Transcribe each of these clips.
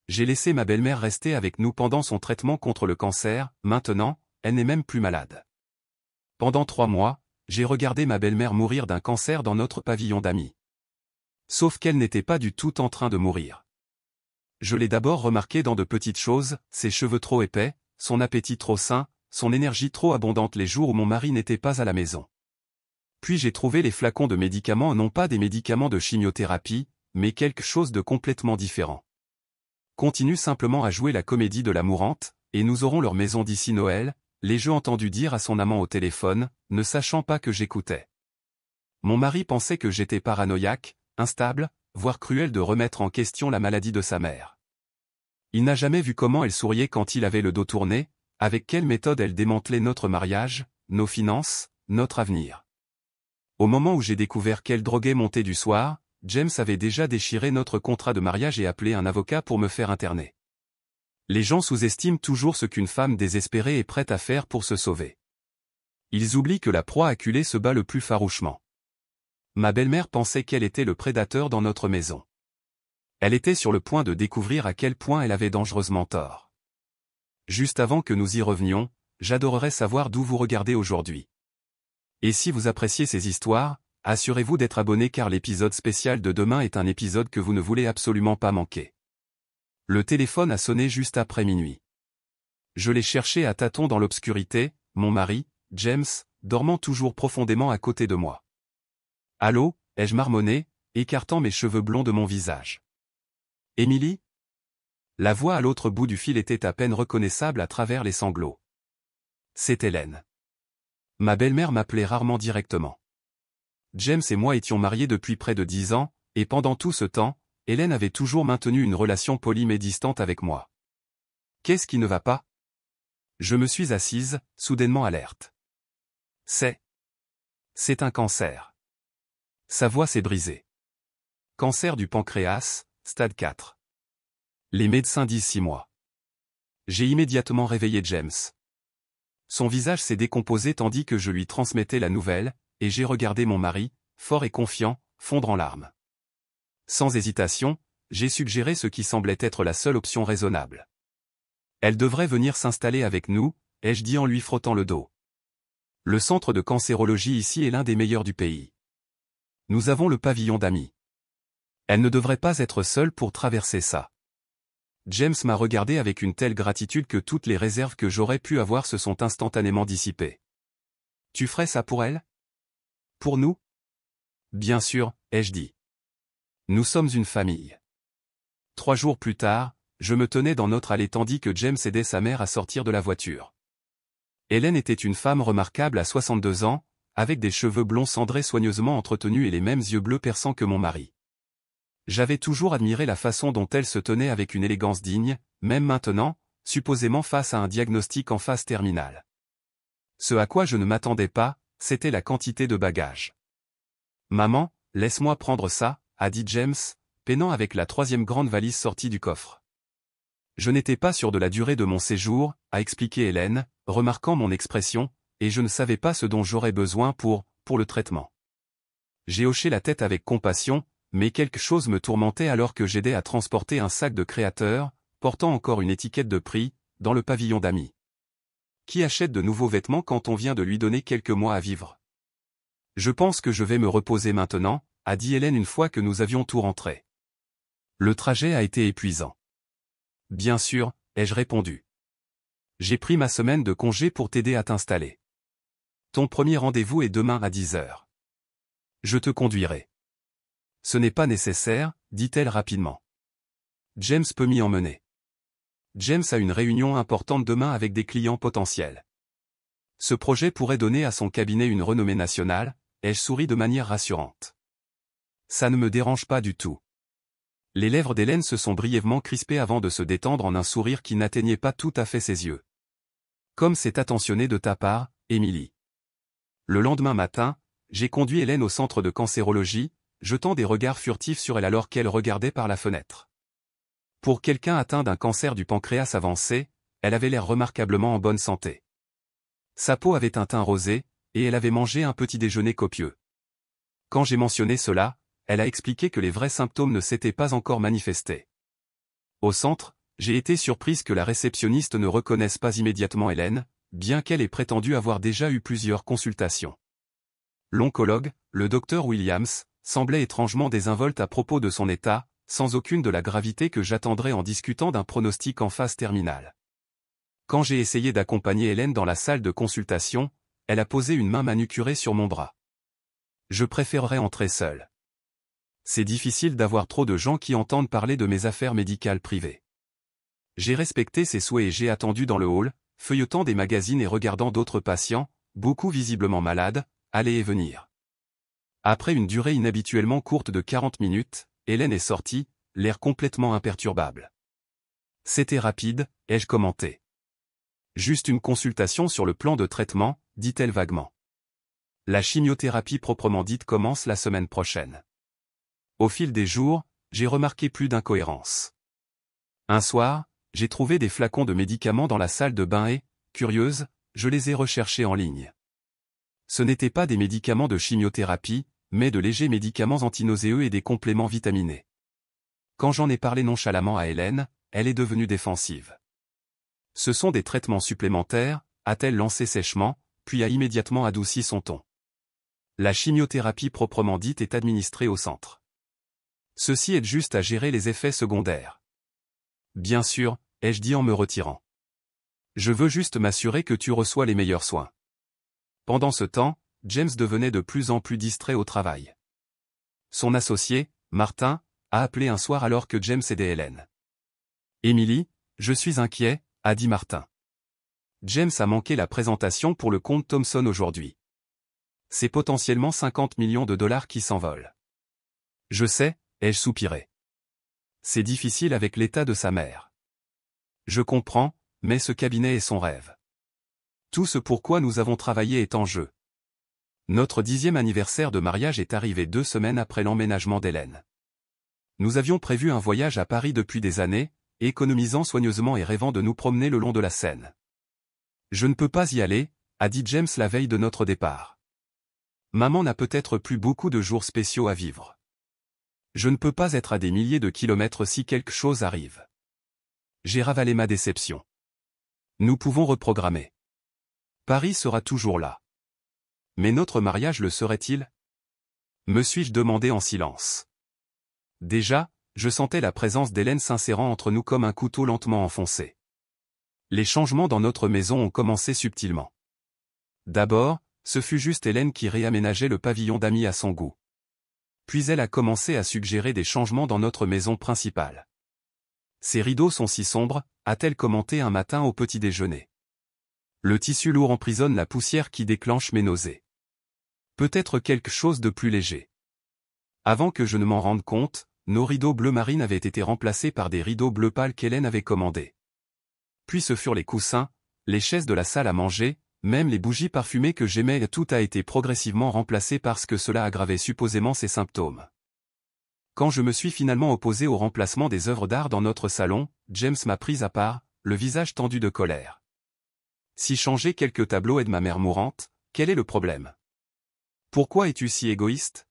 J'ai laissé ma belle-mère rester avec nous pendant son traitement contre le cancer, maintenant, elle n'est même plus malade. Pendant 3 mois, j'ai regardé ma belle-mère mourir d'un cancer dans notre pavillon d'amis. Sauf qu'elle n'était pas du tout en train de mourir. Je l'ai d'abord remarqué dans de petites choses, ses cheveux trop épais, son appétit trop sain, son énergie trop abondante les jours où mon mari n'était pas à la maison. Puis j'ai trouvé les flacons de médicaments non pas des médicaments de chimiothérapie, mais quelque chose de complètement différent. Continue simplement à jouer la comédie de la mourante, et nous aurons leur maison d'ici Noël, l'ai-je entendu dire à son amant au téléphone, ne sachant pas que j'écoutais. Mon mari pensait que j'étais paranoïaque, instable, voire cruel de remettre en question la maladie de sa mère. Il n'a jamais vu comment elle souriait quand il avait le dos tourné, avec quelle méthode elle démantelait notre mariage, nos finances, notre avenir. Au moment où j'ai découvert qu'elle droguait mon thé du soir, James avait déjà déchiré notre contrat de mariage et appelé un avocat pour me faire interner. Les gens sous-estiment toujours ce qu'une femme désespérée est prête à faire pour se sauver. Ils oublient que la proie acculée se bat le plus farouchement. Ma belle-mère pensait qu'elle était le prédateur dans notre maison. Elle était sur le point de découvrir à quel point elle avait dangereusement tort. Juste avant que nous y revenions, j'adorerais savoir d'où vous regardez aujourd'hui. Et si vous appréciez ces histoires, assurez-vous d'être abonné car l'épisode spécial de demain est un épisode que vous ne voulez absolument pas manquer. Le téléphone a sonné juste après minuit. Je l'ai cherché à tâtons dans l'obscurité, mon mari, James, dormant toujours profondément à côté de moi. « Allô » ai-je marmonné, écartant mes cheveux blonds de mon visage. « Émilie » La voix à l'autre bout du fil était à peine reconnaissable à travers les sanglots. C'est Hélène. Ma belle-mère m'appelait rarement directement. James et moi étions mariés depuis près de 10 ans, et pendant tout ce temps, Hélène avait toujours maintenu une relation polie mais distante avec moi. Qu'est-ce qui ne va pas? Je me suis assise, soudainement alerte. C'est un cancer. Sa voix s'est brisée. Cancer du pancréas, stade 4. Les médecins disent 6 mois. J'ai immédiatement réveillé James. Son visage s'est décomposé tandis que je lui transmettais la nouvelle, et j'ai regardé mon mari, fort et confiant, fondre en larmes. Sans hésitation, j'ai suggéré ce qui semblait être la seule option raisonnable. Elle devrait venir s'installer avec nous, ai-je dit en lui frottant le dos. Le centre de cancérologie ici est l'un des meilleurs du pays. Nous avons le pavillon d'amis. Elle ne devrait pas être seule pour traverser ça. James m'a regardé avec une telle gratitude que toutes les réserves que j'aurais pu avoir se sont instantanément dissipées. Tu ferais ça pour elle? Pour nous? Bien sûr, ai-je dit. Nous sommes une famille. 3 jours plus tard, je me tenais dans notre allée tandis que James aidait sa mère à sortir de la voiture. Hélène était une femme remarquable à 62 ans, avec des cheveux blonds cendrés soigneusement entretenus et les mêmes yeux bleus perçants que mon mari. J'avais toujours admiré la façon dont elle se tenait avec une élégance digne, même maintenant, supposément face à un diagnostic en phase terminale. Ce à quoi je ne m'attendais pas, c'était la quantité de bagages. « Maman, laisse-moi prendre ça », a dit James, peinant avec la 3e grande valise sortie du coffre. Je n'étais pas sûr de la durée de mon séjour, a expliqué Hélène, remarquant mon expression, et je ne savais pas ce dont j'aurais besoin pour le traitement. J'ai hoché la tête avec compassion, mais quelque chose me tourmentait alors que j'aidais à transporter un sac de créateur, portant encore une étiquette de prix, dans le pavillon d'amis. Qui achète de nouveaux vêtements quand on vient de lui donner quelques mois à vivre? Je pense que je vais me reposer maintenant, a dit Hélène une fois que nous avions tout rentré. Le trajet a été épuisant. Bien sûr, ai-je répondu. J'ai pris ma semaine de congé pour t'aider à t'installer. Ton premier rendez-vous est demain à 10 heures. Je te conduirai. Ce n'est pas nécessaire, dit-elle rapidement. James peut m'y emmener. James a une réunion importante demain avec des clients potentiels. Ce projet pourrait donner à son cabinet une renommée nationale, ai-je souri de manière rassurante. Ça ne me dérange pas du tout. Les lèvres d'Hélène se sont brièvement crispées avant de se détendre en un sourire qui n'atteignait pas tout à fait ses yeux. Comme c'est attentionné de ta part, Émilie. Le lendemain matin, j'ai conduit Hélène au centre de cancérologie, jetant des regards furtifs sur elle alors qu'elle regardait par la fenêtre. Pour quelqu'un atteint d'un cancer du pancréas avancé, elle avait l'air remarquablement en bonne santé. Sa peau avait un teint rosé, et elle avait mangé un petit déjeuner copieux. Quand j'ai mentionné cela, elle a expliqué que les vrais symptômes ne s'étaient pas encore manifestés. Au centre, J'ai été surprise que la réceptionniste ne reconnaisse pas immédiatement Hélène, bien qu'elle ait prétendu avoir déjà eu plusieurs consultations. L'oncologue, le docteur Williams, semblait étrangement désinvolte à propos de son état, sans aucune de la gravité que j'attendrais en discutant d'un pronostic en phase terminale. Quand j'ai essayé d'accompagner Hélène dans la salle de consultation, elle a posé une main manucurée sur mon bras. Je préférerais entrer seul. C'est difficile d'avoir trop de gens qui entendent parler de mes affaires médicales privées. J'ai respecté ses souhaits et j'ai attendu dans le hall, feuilletant des magazines et regardant d'autres patients, beaucoup visiblement malades, aller et venir. Après une durée inhabituellement courte de 40 minutes, Hélène est sortie, l'air complètement imperturbable. C'était rapide, ai-je commenté. Juste une consultation sur le plan de traitement, dit-elle vaguement. La chimiothérapie proprement dite commence la semaine prochaine. Au fil des jours, j'ai remarqué plus d'incohérences. Un soir, j'ai trouvé des flacons de médicaments dans la salle de bain et, curieuse, je les ai recherchés en ligne. Ce n'étaient pas des médicaments de chimiothérapie, mais de légers médicaments antinauséeux et des compléments vitaminés. Quand j'en ai parlé nonchalamment à Hélène, elle est devenue défensive. Ce sont des traitements supplémentaires, a-t-elle lancé sèchement, puis a immédiatement adouci son ton. La chimiothérapie proprement dite est administrée au centre. Ceci aide juste à gérer les effets secondaires. Bien sûr, ai-je dit en me retirant. Je veux juste m'assurer que tu reçois les meilleurs soins. Pendant ce temps, James devenait de plus en plus distrait au travail. Son associé, Martin, a appelé un soir alors que James aidait Hélène. « Emily, je suis inquiet », a dit Martin. James a manqué la présentation pour le compte Thomson aujourd'hui. C'est potentiellement 50 millions de dollars qui s'envolent. Je sais, ai-je soupiré. C'est difficile avec l'état de sa mère. Je comprends, mais ce cabinet est son rêve. Tout ce pourquoi nous avons travaillé est en jeu. Notre 10e anniversaire de mariage est arrivé 2 semaines après l'emménagement d'Hélène. Nous avions prévu un voyage à Paris depuis des années, économisant soigneusement et rêvant de nous promener le long de la Seine. Je ne peux pas y aller, a dit James la veille de notre départ. Maman n'a peut-être plus beaucoup de jours spéciaux à vivre. Je ne peux pas être à des milliers de kilomètres si quelque chose arrive. J'ai ravalé ma déception. Nous pouvons reprogrammer. Paris sera toujours là. Mais notre mariage le serait-il? Me suis-je demandé en silence. Déjà, je sentais la présence d'Hélène s'insérant entre nous comme un couteau lentement enfoncé. Les changements dans notre maison ont commencé subtilement. D'abord, ce fut juste Hélène qui réaménageait le pavillon d'amis à son goût. Puis elle a commencé à suggérer des changements dans notre maison principale. Ces rideaux sont si sombres, a-t-elle commenté un matin au petit déjeuner. Le tissu lourd emprisonne la poussière qui déclenche mes nausées. Peut-être quelque chose de plus léger. Avant que je ne m'en rende compte, nos rideaux bleu marine avaient été remplacés par des rideaux bleu pâle qu'Hélène avait commandés. Puis ce furent les coussins, les chaises de la salle à manger, même les bougies parfumées que j'aimais, tout a été progressivement remplacé parce que cela aggravait supposément ses symptômes. Quand je me suis finalement opposé au remplacement des œuvres d'art dans notre salon, James m'a pris à part, le visage tendu de colère. Si changer quelques tableaux aide ma mère mourante, quel est le problème? Pourquoi es-tu si égoïste?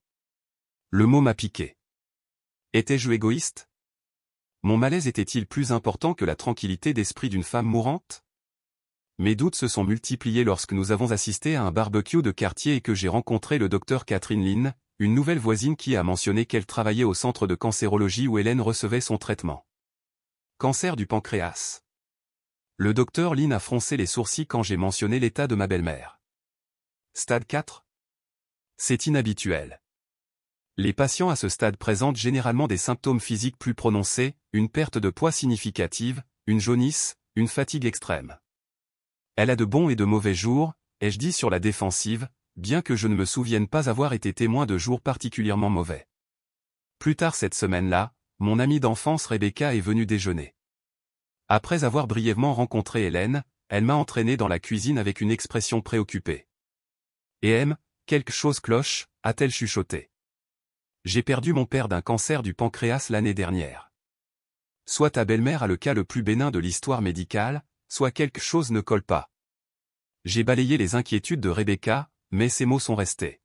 Le mot m'a piqué. Étais-je égoïste? Mon malaise était-il plus important que la tranquillité d'esprit d'une femme mourante? Mes doutes se sont multipliés lorsque nous avons assisté à un barbecue de quartier et que j'ai rencontré le docteur Catherine Lynn, une nouvelle voisine qui a mentionné qu'elle travaillait au centre de cancérologie où Hélène recevait son traitement. Cancer du pancréas. Le docteur Lynn a froncé les sourcils quand j'ai mentionné l'état de ma belle-mère. Stade 4? C'est inhabituel. Les patients à ce stade présentent généralement des symptômes physiques plus prononcés, une perte de poids significative, une jaunisse, une fatigue extrême. Elle a de bons et de mauvais jours, ai-je dit sur la défensive, bien que je ne me souvienne pas avoir été témoin de jours particulièrement mauvais. Plus tard cette semaine-là, mon amie d'enfance Rebecca est venue déjeuner. Après avoir brièvement rencontré Hélène, elle m'a entraîné dans la cuisine avec une expression préoccupée. « Et quelque chose cloche », a-t-elle chuchoté. J'ai perdu mon père d'un cancer du pancréas l'année dernière. Soit ta belle-mère a le cas le plus bénin de l'histoire médicale, soit quelque chose ne colle pas. J'ai balayé les inquiétudes de Rebecca, mais ces mots sont restés.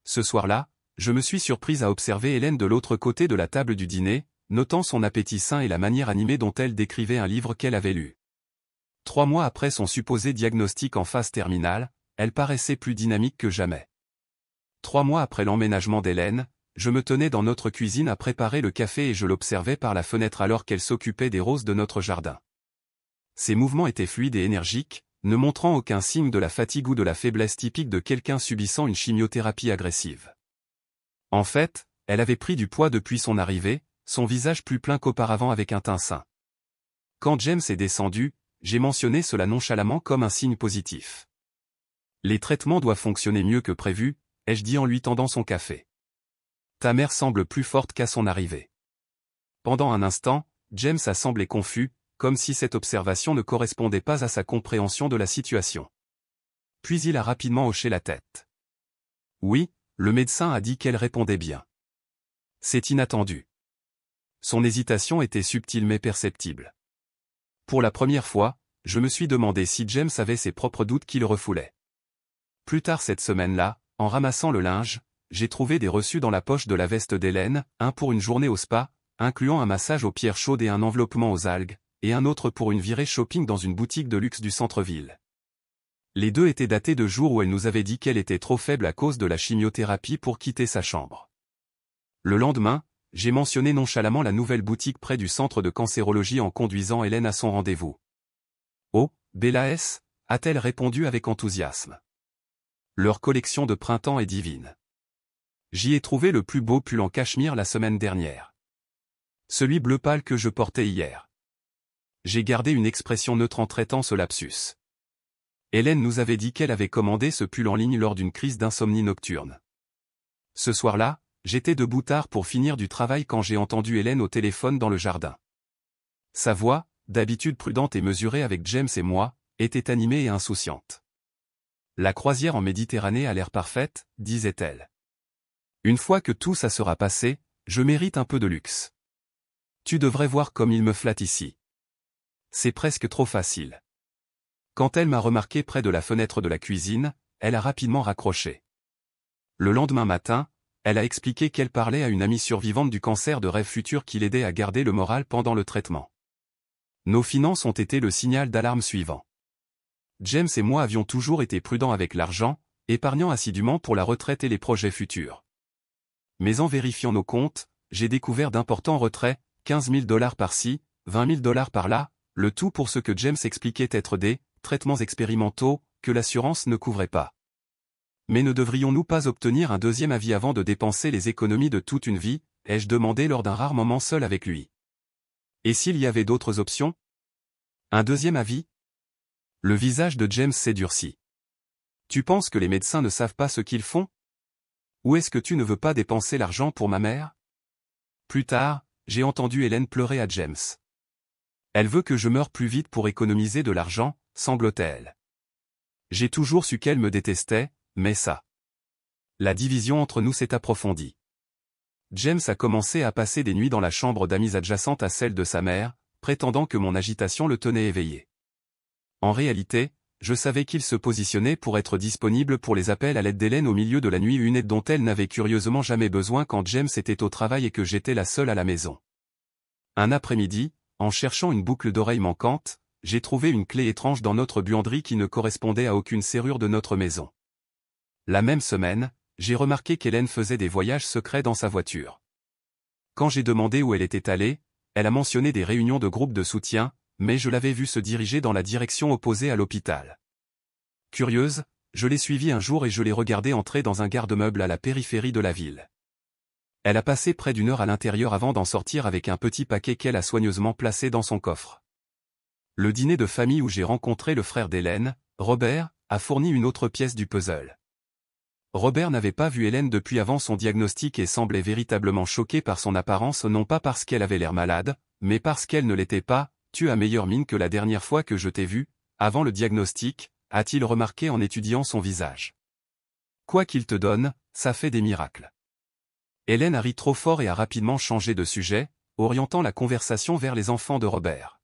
Ce soir-là, je me suis surprise à observer Hélène de l'autre côté de la table du dîner, notant son appétit sain et la manière animée dont elle décrivait un livre qu'elle avait lu. 3 mois après son supposé diagnostic en phase terminale, elle paraissait plus dynamique que jamais. 3 mois après l'emménagement d'Hélène, je me tenais dans notre cuisine à préparer le café et je l'observais par la fenêtre alors qu'elle s'occupait des roses de notre jardin. Ses mouvements étaient fluides et énergiques, ne montrant aucun signe de la fatigue ou de la faiblesse typique de quelqu'un subissant une chimiothérapie agressive. En fait, elle avait pris du poids depuis son arrivée, son visage plus plein qu'auparavant avec un teint sain. Quand James est descendu, j'ai mentionné cela nonchalamment comme un signe positif. Les traitements doivent fonctionner mieux que prévu, ai-je dit en lui tendant son café. Ta mère semble plus forte qu'à son arrivée. Pendant un instant, James a semblé confus, comme si cette observation ne correspondait pas à sa compréhension de la situation. Puis il a rapidement hoché la tête. Oui, le médecin a dit qu'elle répondait bien. C'est inattendu. Son hésitation était subtile mais perceptible. Pour la première fois, je me suis demandé si James avait ses propres doutes qui le refoulaient. Plus tard cette semaine-là, en ramassant le linge, j'ai trouvé des reçus dans la poche de la veste d'Hélène, un pour une journée au spa, incluant un massage aux pierres chaudes et un enveloppement aux algues, et un autre pour une virée shopping dans une boutique de luxe du centre-ville. Les deux étaient datés de jours où elle nous avait dit qu'elle était trop faible à cause de la chimiothérapie pour quitter sa chambre. Le lendemain, j'ai mentionné nonchalamment la nouvelle boutique près du centre de cancérologie en conduisant Hélène à son rendez-vous. « Oh, Bella S » a-t-elle répondu avec enthousiasme. Leur collection de printemps est divine. J'y ai trouvé le plus beau pull en cachemire la semaine dernière. Celui bleu pâle que je portais hier. J'ai gardé une expression neutre en traitant ce lapsus. Hélène nous avait dit qu'elle avait commandé ce pull en ligne lors d'une crise d'insomnie nocturne. Ce soir-là, j'étais debout tard pour finir du travail quand j'ai entendu Hélène au téléphone dans le jardin. Sa voix, d'habitude prudente et mesurée avec James et moi, était animée et insouciante. La croisière en Méditerranée a l'air parfaite, disait-elle. Une fois que tout ça sera passé, je mérite un peu de luxe. Tu devrais voir comme il me flatte ici. C'est presque trop facile. Quand elle m'a remarqué près de la fenêtre de la cuisine, elle a rapidement raccroché. Le lendemain matin, elle a expliqué qu'elle parlait à une amie survivante du cancer de rêve futur qui l'aidait à garder le moral pendant le traitement. Nos finances ont été le signal d'alarme suivant. James et moi avions toujours été prudents avec l'argent, épargnant assidûment pour la retraite et les projets futurs. Mais en vérifiant nos comptes, j'ai découvert d'importants retraits, 15 000 $ par-ci, 20 000 $ par-là, le tout pour ce que James expliquait être des traitements expérimentaux que l'assurance ne couvrait pas. Mais ne devrions-nous pas obtenir un deuxième avis avant de dépenser les économies de toute une vie, ai-je demandé lors d'un rare moment seul avec lui. Et s'il y avait d'autres options? Un deuxième avis? Le visage de James s'est durci. Tu penses que les médecins ne savent pas ce qu'ils font? Ou est-ce que tu ne veux pas dépenser l'argent pour ma mère? Plus tard, j'ai entendu Hélène pleurer à James. Elle veut que je meure plus vite pour économiser de l'argent, semble-t-elle. J'ai toujours su qu'elle me détestait, mais ça. La division entre nous s'est approfondie. James a commencé à passer des nuits dans la chambre d'amis adjacente à celle de sa mère, prétendant que mon agitation le tenait éveillé. En réalité, je savais qu'il se positionnait pour être disponible pour les appels à l'aide d'Hélène au milieu de la nuit, une aide dont elle n'avait curieusement jamais besoin quand James était au travail et que j'étais la seule à la maison. Un après-midi, en cherchant une boucle d'oreille manquante, j'ai trouvé une clé étrange dans notre buanderie qui ne correspondait à aucune serrure de notre maison. La même semaine, j'ai remarqué qu'Hélène faisait des voyages secrets dans sa voiture. Quand j'ai demandé où elle était allée, elle a mentionné des réunions de groupe de soutien, mais je l'avais vue se diriger dans la direction opposée à l'hôpital. Curieuse, je l'ai suivie un jour et je l'ai regardée entrer dans un garde-meuble à la périphérie de la ville. Elle a passé près d'1 heure à l'intérieur avant d'en sortir avec un petit paquet qu'elle a soigneusement placé dans son coffre. Le dîner de famille où j'ai rencontré le frère d'Hélène, Robert, a fourni une autre pièce du puzzle. Robert n'avait pas vu Hélène depuis avant son diagnostic et semblait véritablement choqué par son apparence, non pas parce qu'elle avait l'air malade, mais parce qu'elle ne l'était pas. Tu as meilleure mine que la dernière fois que je t'ai vue, avant le diagnostic, a-t-il remarqué en étudiant son visage. Quoi qu'il te donne, ça fait des miracles. Hélène a ri trop fort et a rapidement changé de sujet, orientant la conversation vers les enfants de Robert.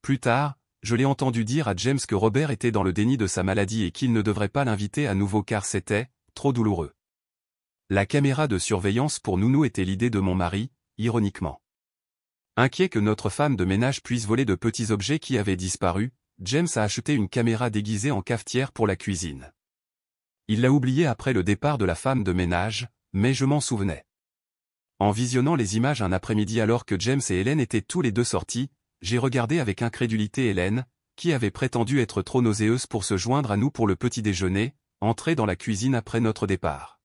Plus tard, je l'ai entendu dire à James que Robert était dans le déni de sa maladie et qu'il ne devrait pas l'inviter à nouveau car c'était trop douloureux. La caméra de surveillance pour Nounou était l'idée de mon mari, ironiquement. Inquiet que notre femme de ménage puisse voler de petits objets qui avaient disparu, James a acheté une caméra déguisée en cafetière pour la cuisine. Il l'a oubliée après le départ de la femme de ménage, mais je m'en souvenais. En visionnant les images un après-midi alors que James et Hélène étaient tous les deux sortis, j'ai regardé avec incrédulité Hélène, qui avait prétendu être trop nauséeuse pour se joindre à nous pour le petit déjeuner, entrer dans la cuisine après notre départ.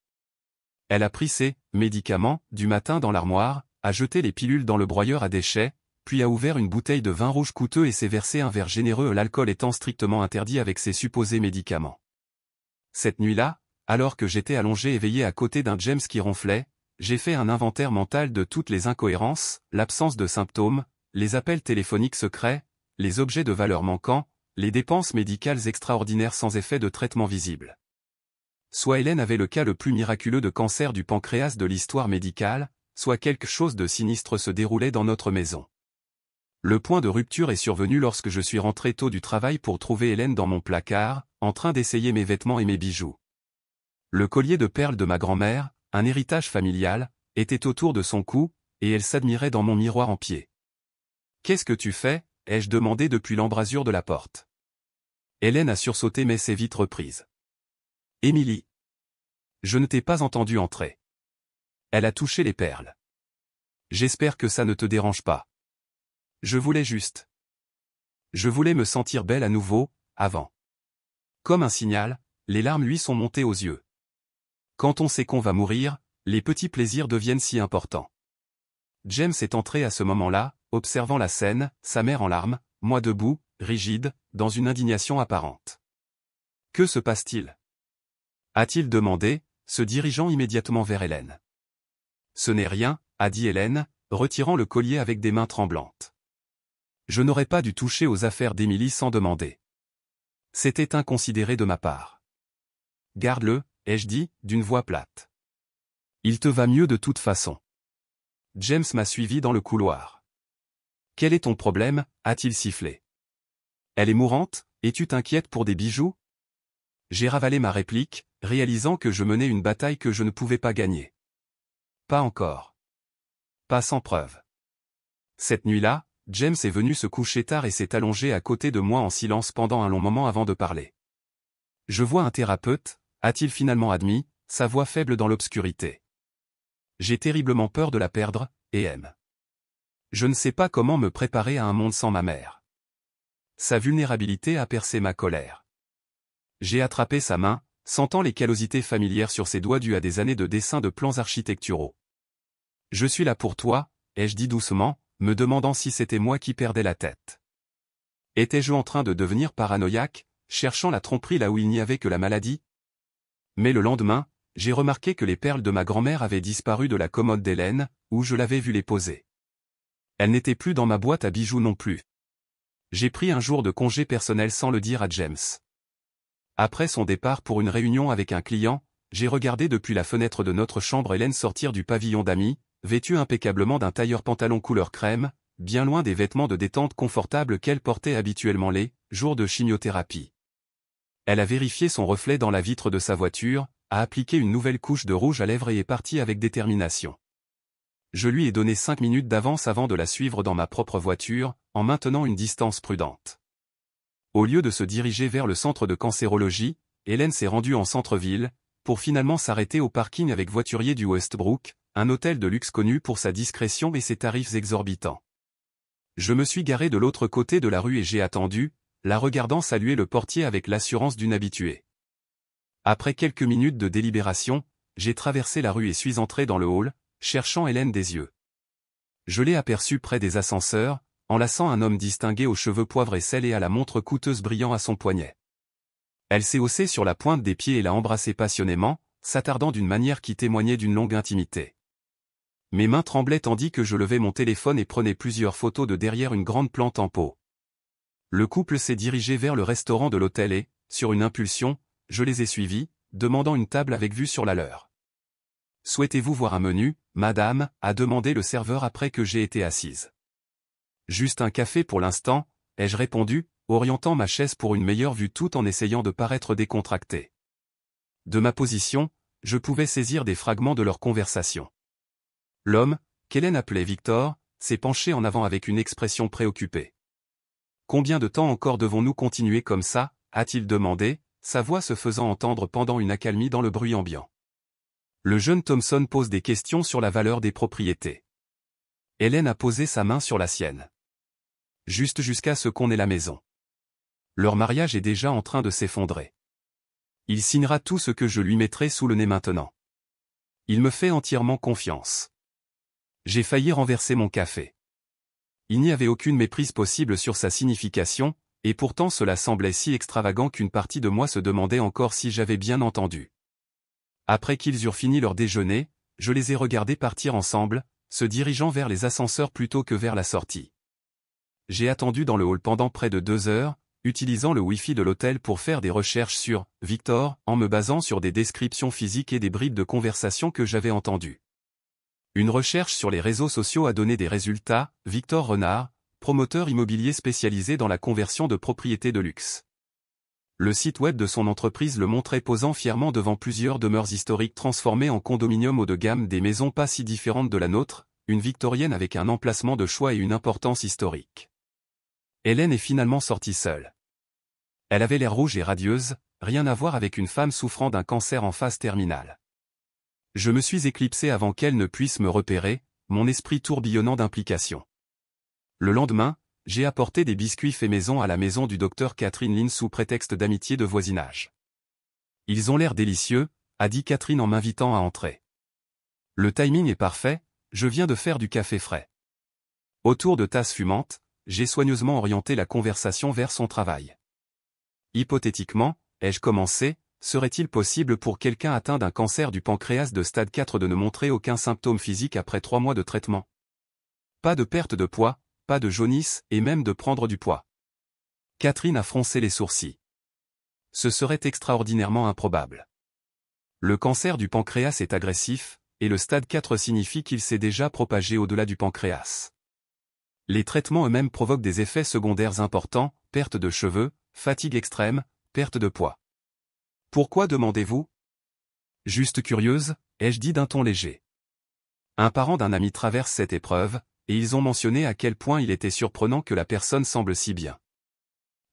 Elle a pris ses médicaments du matin dans l'armoire, a jeté les pilules dans le broyeur à déchets, puis a ouvert une bouteille de vin rouge coûteux et s'est versé un verre généreux, l'alcool étant strictement interdit avec ses supposés médicaments. Cette nuit-là, alors que j'étais allongé éveillé à côté d'un James qui ronflait, j'ai fait un inventaire mental de toutes les incohérences, l'absence de symptômes, les appels téléphoniques secrets, les objets de valeur manquants, les dépenses médicales extraordinaires sans effet de traitement visible. Soit Hélène avait le cas le plus miraculeux de cancer du pancréas de l'histoire médicale, soit quelque chose de sinistre se déroulait dans notre maison. Le point de rupture est survenu lorsque je suis rentré tôt du travail pour trouver Hélène dans mon placard, en train d'essayer mes vêtements et mes bijoux. Le collier de perles de ma grand-mère, un héritage familial, était autour de son cou, et elle s'admirait dans mon miroir en pied. « Qu'est-ce que tu fais » ai-je demandé depuis l'embrasure de la porte. Hélène a sursauté mais s'est vite reprise. « Émilie. Je ne t'ai pas entendu entrer. » Elle a touché les perles. « J'espère que ça ne te dérange pas. » Je voulais juste. Je voulais me sentir belle à nouveau, avant. Comme un signal, les larmes lui sont montées aux yeux. Quand on sait qu'on va mourir, les petits plaisirs deviennent si importants. James est entré à ce moment-là, observant la scène, sa mère en larmes, moi debout, rigide, dans une indignation apparente. Que se passe-t-il ? A-t-il demandé, se dirigeant immédiatement vers Hélène. Ce n'est rien, a dit Hélène, retirant le collier avec des mains tremblantes. Je n'aurais pas dû toucher aux affaires d'Émilie sans demander. C'était inconsidéré de ma part. Garde-le, ai-je dit, d'une voix plate. Il te va mieux de toute façon. James m'a suivi dans le couloir. Quel est ton problème, a-t-il sifflé. Elle est mourante, et tu t'inquiètes pour des bijoux ? J'ai ravalé ma réplique, réalisant que je menais une bataille que je ne pouvais pas gagner. Pas encore. Pas sans preuve. Cette nuit-là, James est venu se coucher tard et s'est allongé à côté de moi en silence pendant un long moment avant de parler. Je vois un thérapeute, a-t-il finalement admis, sa voix faible dans l'obscurité. J'ai terriblement peur de la perdre, et aime. Je ne sais pas comment me préparer à un monde sans ma mère. Sa vulnérabilité a percé ma colère. J'ai attrapé sa main, sentant les callosités familières sur ses doigts dues à des années de dessin de plans architecturaux. Je suis là pour toi, ai-je dit doucement, me demandant si c'était moi qui perdais la tête. Étais-je en train de devenir paranoïaque, cherchant la tromperie là où il n'y avait que la maladie ? Mais le lendemain, j'ai remarqué que les perles de ma grand-mère avaient disparu de la commode d'Hélène, où je l'avais vu les poser. Elles n'étaient plus dans ma boîte à bijoux non plus. J'ai pris un jour de congé personnel sans le dire à James. Après son départ pour une réunion avec un client, j'ai regardé depuis la fenêtre de notre chambre Hélène sortir du pavillon d'amis, vêtue impeccablement d'un tailleur pantalon couleur crème, bien loin des vêtements de détente confortables qu'elle portait habituellement les jours de chimiothérapie. Elle a vérifié son reflet dans la vitre de sa voiture, a appliqué une nouvelle couche de rouge à lèvres et est partie avec détermination. Je lui ai donné 5 minutes d'avance avant de la suivre dans ma propre voiture, en maintenant une distance prudente. Au lieu de se diriger vers le centre de cancérologie, Hélène s'est rendue en centre-ville, pour finalement s'arrêter au parking avec voiturier du Westbrook, un hôtel de luxe connu pour sa discrétion et ses tarifs exorbitants. Je me suis garé de l'autre côté de la rue et j'ai attendu, la regardant saluer le portier avec l'assurance d'une habituée. Après quelques minutes de délibération, j'ai traversé la rue et suis entré dans le hall, cherchant Hélène des yeux. Je l'ai aperçue près des ascenseurs, enlaçant un homme distingué aux cheveux poivre et sel et à la montre coûteuse brillant à son poignet. Elle s'est haussée sur la pointe des pieds et l'a embrassé passionnément, s'attardant d'une manière qui témoignait d'une longue intimité. Mes mains tremblaient tandis que je levais mon téléphone et prenais plusieurs photos de derrière une grande plante en pot. Le couple s'est dirigé vers le restaurant de l'hôtel et, sur une impulsion, je les ai suivis, demandant une table avec vue sur la leur. « Souhaitez-vous voir un menu, madame » a demandé le serveur après que j'ai été assise. « Juste un café pour l'instant » ai-je répondu, orientant ma chaise pour une meilleure vue tout en essayant de paraître décontracté. De ma position, je pouvais saisir des fragments de leur conversation. L'homme, qu'Hélène appelait Victor, s'est penché en avant avec une expression préoccupée. Combien de temps encore devons-nous continuer comme ça, a-t-il demandé, sa voix se faisant entendre pendant une accalmie dans le bruit ambiant. Le jeune Thompson pose des questions sur la valeur des propriétés. Hélène a posé sa main sur la sienne. Juste jusqu'à ce qu'on ait la maison. Leur mariage est déjà en train de s'effondrer. Il signera tout ce que je lui mettrai sous le nez maintenant. Il me fait entièrement confiance. J'ai failli renverser mon café. Il n'y avait aucune méprise possible sur sa signification, et pourtant cela semblait si extravagant qu'une partie de moi se demandait encore si j'avais bien entendu. Après qu'ils eurent fini leur déjeuner, je les ai regardés partir ensemble, se dirigeant vers les ascenseurs plutôt que vers la sortie. J'ai attendu dans le hall pendant près de 2 heures, utilisant le Wi-Fi de l'hôtel pour faire des recherches sur Victor, en me basant sur des descriptions physiques et des bribes de conversation que j'avais entendues. Une recherche sur les réseaux sociaux a donné des résultats. Victor Renard, promoteur immobilier spécialisé dans la conversion de propriétés de luxe. Le site web de son entreprise le montrait posant fièrement devant plusieurs demeures historiques transformées en condominiums haut de gamme, des maisons pas si différentes de la nôtre, une victorienne avec un emplacement de choix et une importance historique. Hélène est finalement sortie seule. Elle avait l'air rouge et radieuse, rien à voir avec une femme souffrant d'un cancer en phase terminale. Je me suis éclipsé avant qu'elle ne puisse me repérer, mon esprit tourbillonnant d'implication. Le lendemain, j'ai apporté des biscuits faits maison à la maison du docteur Catherine Lynn sous prétexte d'amitié de voisinage. Ils ont l'air délicieux, a dit Catherine en m'invitant à entrer. Le timing est parfait, je viens de faire du café frais. Autour de tasses fumantes, j'ai soigneusement orienté la conversation vers son travail. Hypothétiquement, ai-je commencé, serait-il possible pour quelqu'un atteint d'un cancer du pancréas de stade 4 de ne montrer aucun symptôme physique après 3 mois de traitement? Pas de perte de poids, pas de jaunisse et même de prendre du poids. Catherine a froncé les sourcils. Ce serait extraordinairement improbable. Le cancer du pancréas est agressif, et le stade 4 signifie qu'il s'est déjà propagé au-delà du pancréas. Les traitements eux-mêmes provoquent des effets secondaires importants, perte de cheveux, fatigue extrême, perte de poids. Pourquoi demandez-vous? Juste curieuse, ai-je dit d'un ton léger. Un parent d'un ami traverse cette épreuve, et ils ont mentionné à quel point il était surprenant que la personne semble si bien.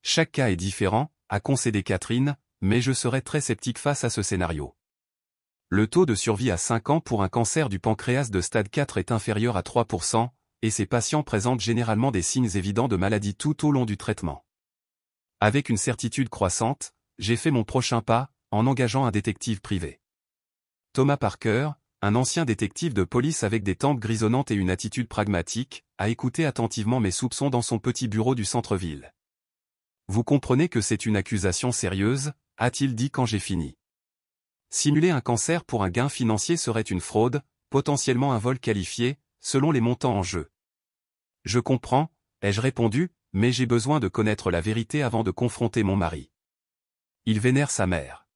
Chaque cas est différent, a concédé Catherine, mais je serais très sceptique face à ce scénario. Le taux de survie à 5 ans pour un cancer du pancréas de stade 4 est inférieur à 3%, et ces patients présentent généralement des signes évidents de maladie tout au long du traitement. Avec une certitude croissante, j'ai fait mon prochain pas, en engageant un détective privé. Thomas Parker, un ancien détective de police avec des tempes grisonnantes et une attitude pragmatique, a écouté attentivement mes soupçons dans son petit bureau du centre-ville. Vous comprenez que c'est une accusation sérieuse, a-t-il dit quand j'ai fini. Simuler un cancer pour un gain financier serait une fraude, potentiellement un vol qualifié, selon les montants en jeu. Je comprends, ai-je répondu, mais j'ai besoin de connaître la vérité avant de confronter mon mari. Il vénère sa mère.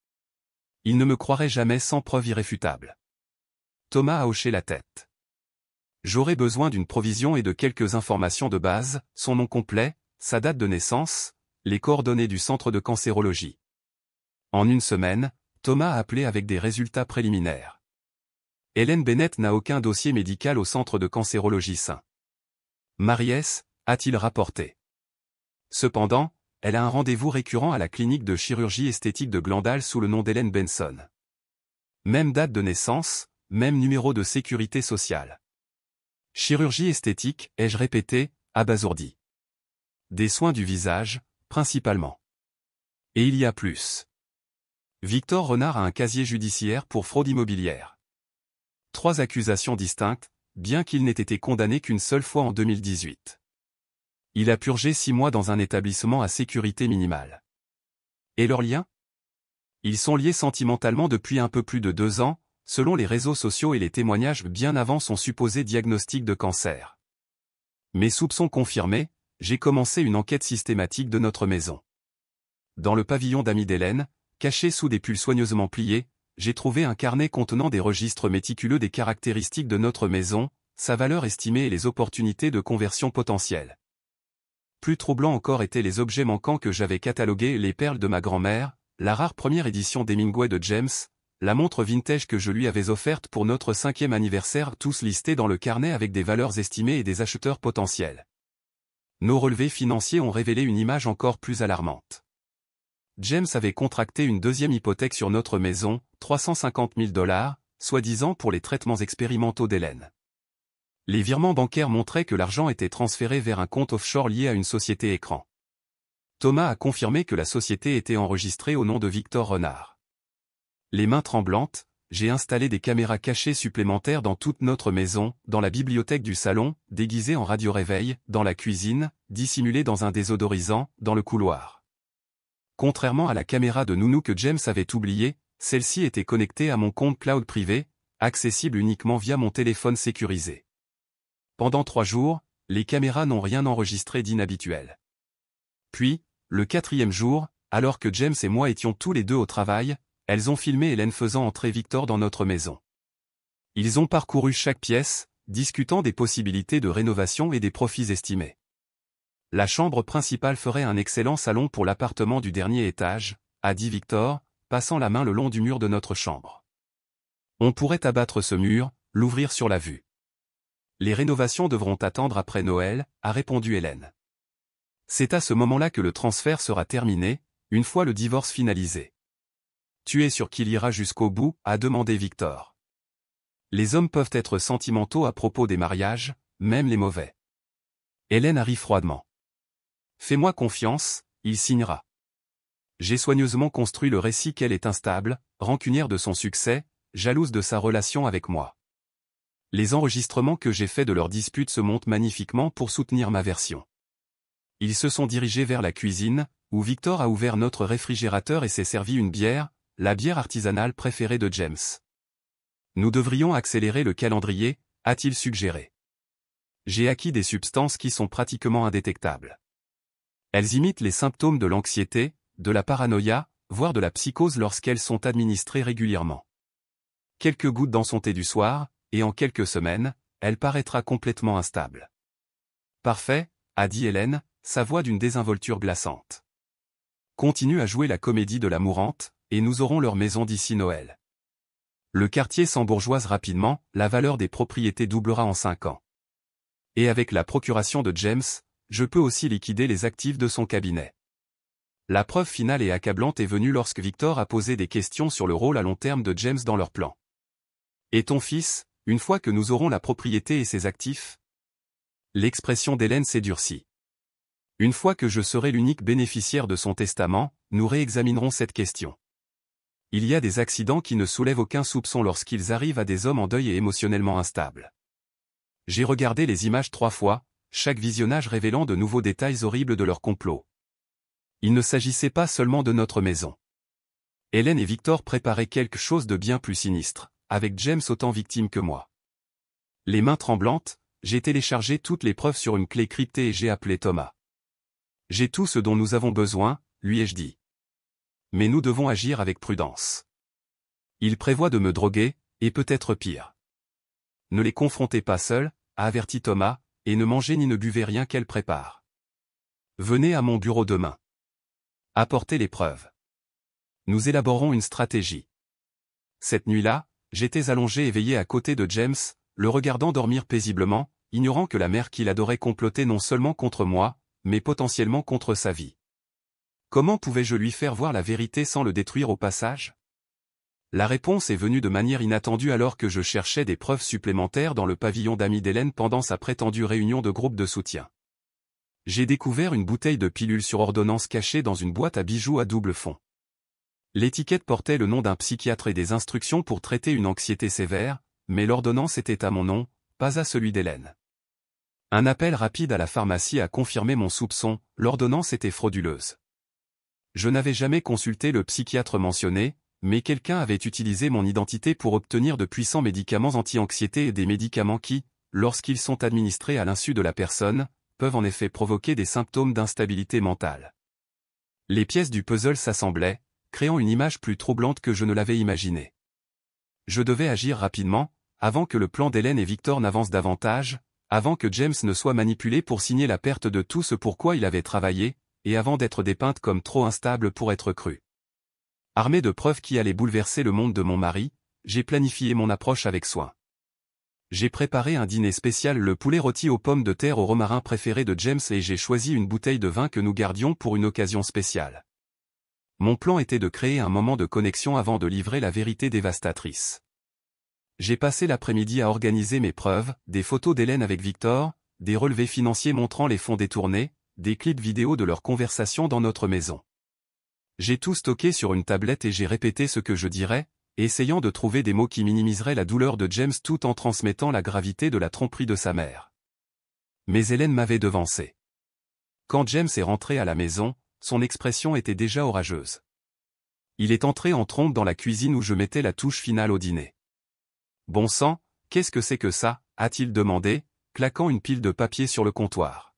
Il ne me croirait jamais sans preuve irréfutable. Thomas a hoché la tête. J'aurais besoin d'une provision et de quelques informations de base, son nom complet, sa date de naissance, les coordonnées du centre de cancérologie. En une semaine, Thomas a appelé avec des résultats préliminaires. Hélène Bennett n'a aucun dossier médical au centre de cancérologie St. Maries, a-t-il rapporté. Cependant, elle a un rendez-vous récurrent à la clinique de chirurgie esthétique de Glendale sous le nom d'Hélène Benson. Même date de naissance, même numéro de sécurité sociale. Chirurgie esthétique, ai-je répété, abasourdi. Des soins du visage, principalement. Et il y a plus. Victor Renard a un casier judiciaire pour fraude immobilière. 3 accusations distinctes, bien qu'il n'ait été condamné qu'une seule fois en 2018. Il a purgé 6 mois dans un établissement à sécurité minimale. Et leurs liens? Ils sont liés sentimentalement depuis un peu plus de 2 ans, selon les réseaux sociaux et les témoignages bien avant son supposé diagnostic de cancer. Mes soupçons confirmés, j'ai commencé une enquête systématique de notre maison. Dans le pavillon d'amis d'Hélène, caché sous des pulls soigneusement pliés, j'ai trouvé un carnet contenant des registres méticuleux des caractéristiques de notre maison, sa valeur estimée et les opportunités de conversion potentielles. Plus troublants encore étaient les objets manquants que j'avais catalogués, les perles de ma grand-mère, la rare première édition d'Hemingway de James, la montre vintage que je lui avais offerte pour notre 5e anniversaire, tous listés dans le carnet avec des valeurs estimées et des acheteurs potentiels. Nos relevés financiers ont révélé une image encore plus alarmante. James avait contracté une deuxième hypothèque sur notre maison, 350 000 $, soi-disant pour les traitements expérimentaux d'Hélène. Les virements bancaires montraient que l'argent était transféré vers un compte offshore lié à une société écran. Thomas a confirmé que la société était enregistrée au nom de Victor Renard. Les mains tremblantes, j'ai installé des caméras cachées supplémentaires dans toute notre maison, dans la bibliothèque du salon, déguisées en radio-réveil, dans la cuisine, dissimulées dans un désodorisant, dans le couloir. Contrairement à la caméra de Nounou que James avait oubliée, celle-ci était connectée à mon compte cloud privé, accessible uniquement via mon téléphone sécurisé. Pendant 3 jours, les caméras n'ont rien enregistré d'inhabituel. Puis, le 4e jour, alors que James et moi étions tous les deux au travail, elles ont filmé Hélène faisant entrer Victor dans notre maison. Ils ont parcouru chaque pièce, discutant des possibilités de rénovation et des profits estimés. La chambre principale ferait un excellent salon pour l'appartement du dernier étage, a dit Victor, passant la main le long du mur de notre chambre. On pourrait abattre ce mur, l'ouvrir sur la vue. Les rénovations devront attendre après Noël, a répondu Hélène. C'est à ce moment-là que le transfert sera terminé, une fois le divorce finalisé. Tu es sûr qu'il ira jusqu'au bout, a demandé Victor. Les hommes peuvent être sentimentaux à propos des mariages, même les mauvais. Hélène a ri froidement. Fais-moi confiance, il signera. J'ai soigneusement construit le récit qu'elle est instable, rancunière de son succès, jalouse de sa relation avec moi. Les enregistrements que j'ai faits de leur dispute se montent magnifiquement pour soutenir ma version. Ils se sont dirigés vers la cuisine, où Victor a ouvert notre réfrigérateur et s'est servi une bière, la bière artisanale préférée de James. Nous devrions accélérer le calendrier, a-t-il suggéré. J'ai acquis des substances qui sont pratiquement indétectables. Elles imitent les symptômes de l'anxiété, de la paranoïa, voire de la psychose lorsqu'elles sont administrées régulièrement. Quelques gouttes dans son thé du soir, et en quelques semaines, elle paraîtra complètement instable. Parfait, a dit Hélène, sa voix d'une désinvolture glaçante. Continue à jouer la comédie de la mourante, et nous aurons leur maison d'ici Noël. Le quartier s'embourgeoise rapidement, la valeur des propriétés doublera en 5 ans. Et avec la procuration de James, je peux aussi liquider les actifs de son cabinet. La preuve finale et accablante est venue lorsque Victor a posé des questions sur le rôle à long terme de James dans leur plan. Et ton fils, une fois que nous aurons la propriété et ses actifs? L'expression d'Hélène s'est durcie. Une fois que je serai l'unique bénéficiaire de son testament, nous réexaminerons cette question. Il y a des accidents qui ne soulèvent aucun soupçon lorsqu'ils arrivent à des hommes en deuil et émotionnellement instables. J'ai regardé les images 3 fois, chaque visionnage révélant de nouveaux détails horribles de leur complot. Il ne s'agissait pas seulement de notre maison. Hélène et Victor préparaient quelque chose de bien plus sinistre, avec James autant victime que moi. Les mains tremblantes, j'ai téléchargé toutes les preuves sur une clé cryptée et j'ai appelé Thomas. J'ai tout ce dont nous avons besoin, lui ai-je dit. Mais nous devons agir avec prudence. Il prévoit de me droguer, et peut-être pire. Ne les confrontez pas seuls, a averti Thomas, et ne mangez ni ne buvez rien qu'elle prépare. Venez à mon bureau demain. Apportez les preuves. Nous élaborerons une stratégie. Cette nuit-là, j'étais allongé éveillé à côté de James, le regardant dormir paisiblement, ignorant que la mère qu'il adorait complotait non seulement contre moi, mais potentiellement contre sa vie. Comment pouvais-je lui faire voir la vérité sans le détruire au passage? La réponse est venue de manière inattendue alors que je cherchais des preuves supplémentaires dans le pavillon d'amis d'Hélène pendant sa prétendue réunion de groupe de soutien. J'ai découvert une bouteille de pilules sur ordonnance cachée dans une boîte à bijoux à double fond. L'étiquette portait le nom d'un psychiatre et des instructions pour traiter une anxiété sévère, mais l'ordonnance était à mon nom, pas à celui d'Hélène. Un appel rapide à la pharmacie a confirmé mon soupçon, l'ordonnance était frauduleuse. Je n'avais jamais consulté le psychiatre mentionné, mais quelqu'un avait utilisé mon identité pour obtenir de puissants médicaments anti-anxiété et des médicaments qui, lorsqu'ils sont administrés à l'insu de la personne, peuvent en effet provoquer des symptômes d'instabilité mentale. Les pièces du puzzle s'assemblaient, créant une image plus troublante que je ne l'avais imaginée. Je devais agir rapidement, avant que le plan d'Hélène et Victor n'avance davantage, avant que James ne soit manipulé pour signer la perte de tout ce pour quoi il avait travaillé, et avant d'être dépeinte comme trop instable pour être crue. Armé de preuves qui allaient bouleverser le monde de mon mari, j'ai planifié mon approche avec soin. J'ai préparé un dîner spécial, le poulet rôti aux pommes de terre au romarin préféré de James, et j'ai choisi une bouteille de vin que nous gardions pour une occasion spéciale. Mon plan était de créer un moment de connexion avant de livrer la vérité dévastatrice. J'ai passé l'après-midi à organiser mes preuves, des photos d'Hélène avec Victor, des relevés financiers montrant les fonds détournés, des clips vidéo de leurs conversations dans notre maison. J'ai tout stocké sur une tablette et j'ai répété ce que je dirais, essayant de trouver des mots qui minimiseraient la douleur de James tout en transmettant la gravité de la tromperie de sa mère. Mais Hélène m'avait devancé. Quand James est rentré à la maison, son expression était déjà orageuse. Il est entré en trombe dans la cuisine où je mettais la touche finale au dîner. « Bon sang, qu'est-ce que c'est que ça ?» a-t-il demandé, claquant une pile de papier sur le comptoir.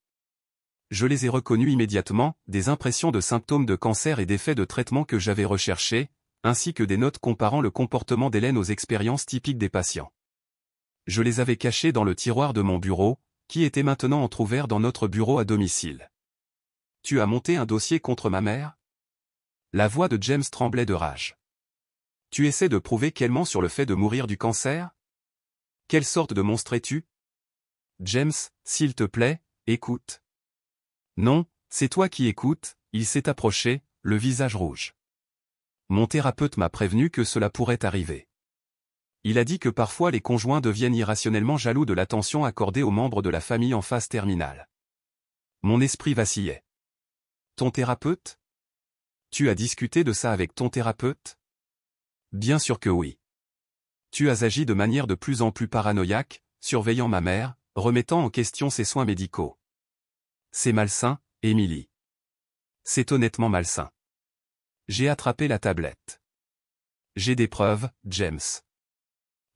Je les ai reconnus immédiatement, des impressions de symptômes de cancer et d'effets de traitement que j'avais recherchés, ainsi que des notes comparant le comportement d'Hélène aux expériences typiques des patients. Je les avais cachés dans le tiroir de mon bureau, qui était maintenant entrouvert dans notre bureau à domicile. « Tu as monté un dossier contre ma mère ?» La voix de James tremblait de rage. « Tu essaies de prouver qu'elle ment sur le fait de mourir du cancer ? Quelle sorte de monstre es-tu ? James, s'il te plaît, écoute. » Non, c'est toi qui écoutes, il s'est approché, le visage rouge. Mon thérapeute m'a prévenu que cela pourrait arriver. Il a dit que parfois les conjoints deviennent irrationnellement jaloux de l'attention accordée aux membres de la famille en phase terminale. Mon esprit vacillait. Ton thérapeute ? Tu as discuté de ça avec ton thérapeute ? Bien sûr que oui. Tu as agi de manière de plus en plus paranoïaque, surveillant ma mère, remettant en question ses soins médicaux. C'est malsain, Émilie. C'est honnêtement malsain. J'ai attrapé la tablette. J'ai des preuves, James.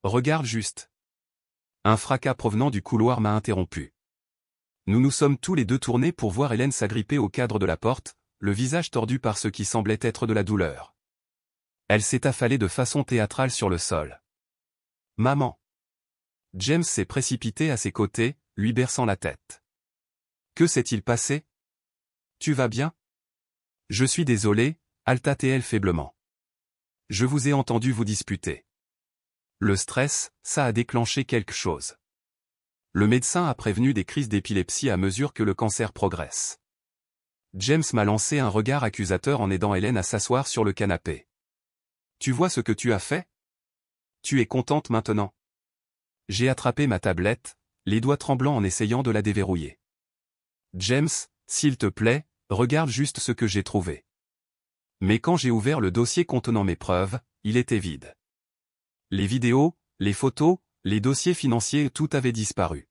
Regarde juste. Un fracas provenant du couloir m'a interrompu. Nous nous sommes tous les deux tournés pour voir Hélène s'agripper au cadre de la porte, le visage tordu par ce qui semblait être de la douleur. Elle s'est affalée de façon théâtrale sur le sol. Maman. James s'est précipité à ses côtés, lui berçant la tête. Que s'est-il passé ? Tu vas bien ? Je suis désolé, Alta-t-elle faiblement. Je vous ai entendu vous disputer. Le stress, ça a déclenché quelque chose. Le médecin a prévenu des crises d'épilepsie à mesure que le cancer progresse. James m'a lancé un regard accusateur en aidant Hélène à s'asseoir sur le canapé. Tu vois ce que tu as fait ? Tu es contente maintenant ? J'ai attrapé ma tablette, les doigts tremblants en essayant de la déverrouiller. James, s'il te plaît, regarde juste ce que j'ai trouvé. Mais quand j'ai ouvert le dossier contenant mes preuves, il était vide. Les vidéos, les photos, les dossiers financiers, tout avait disparu.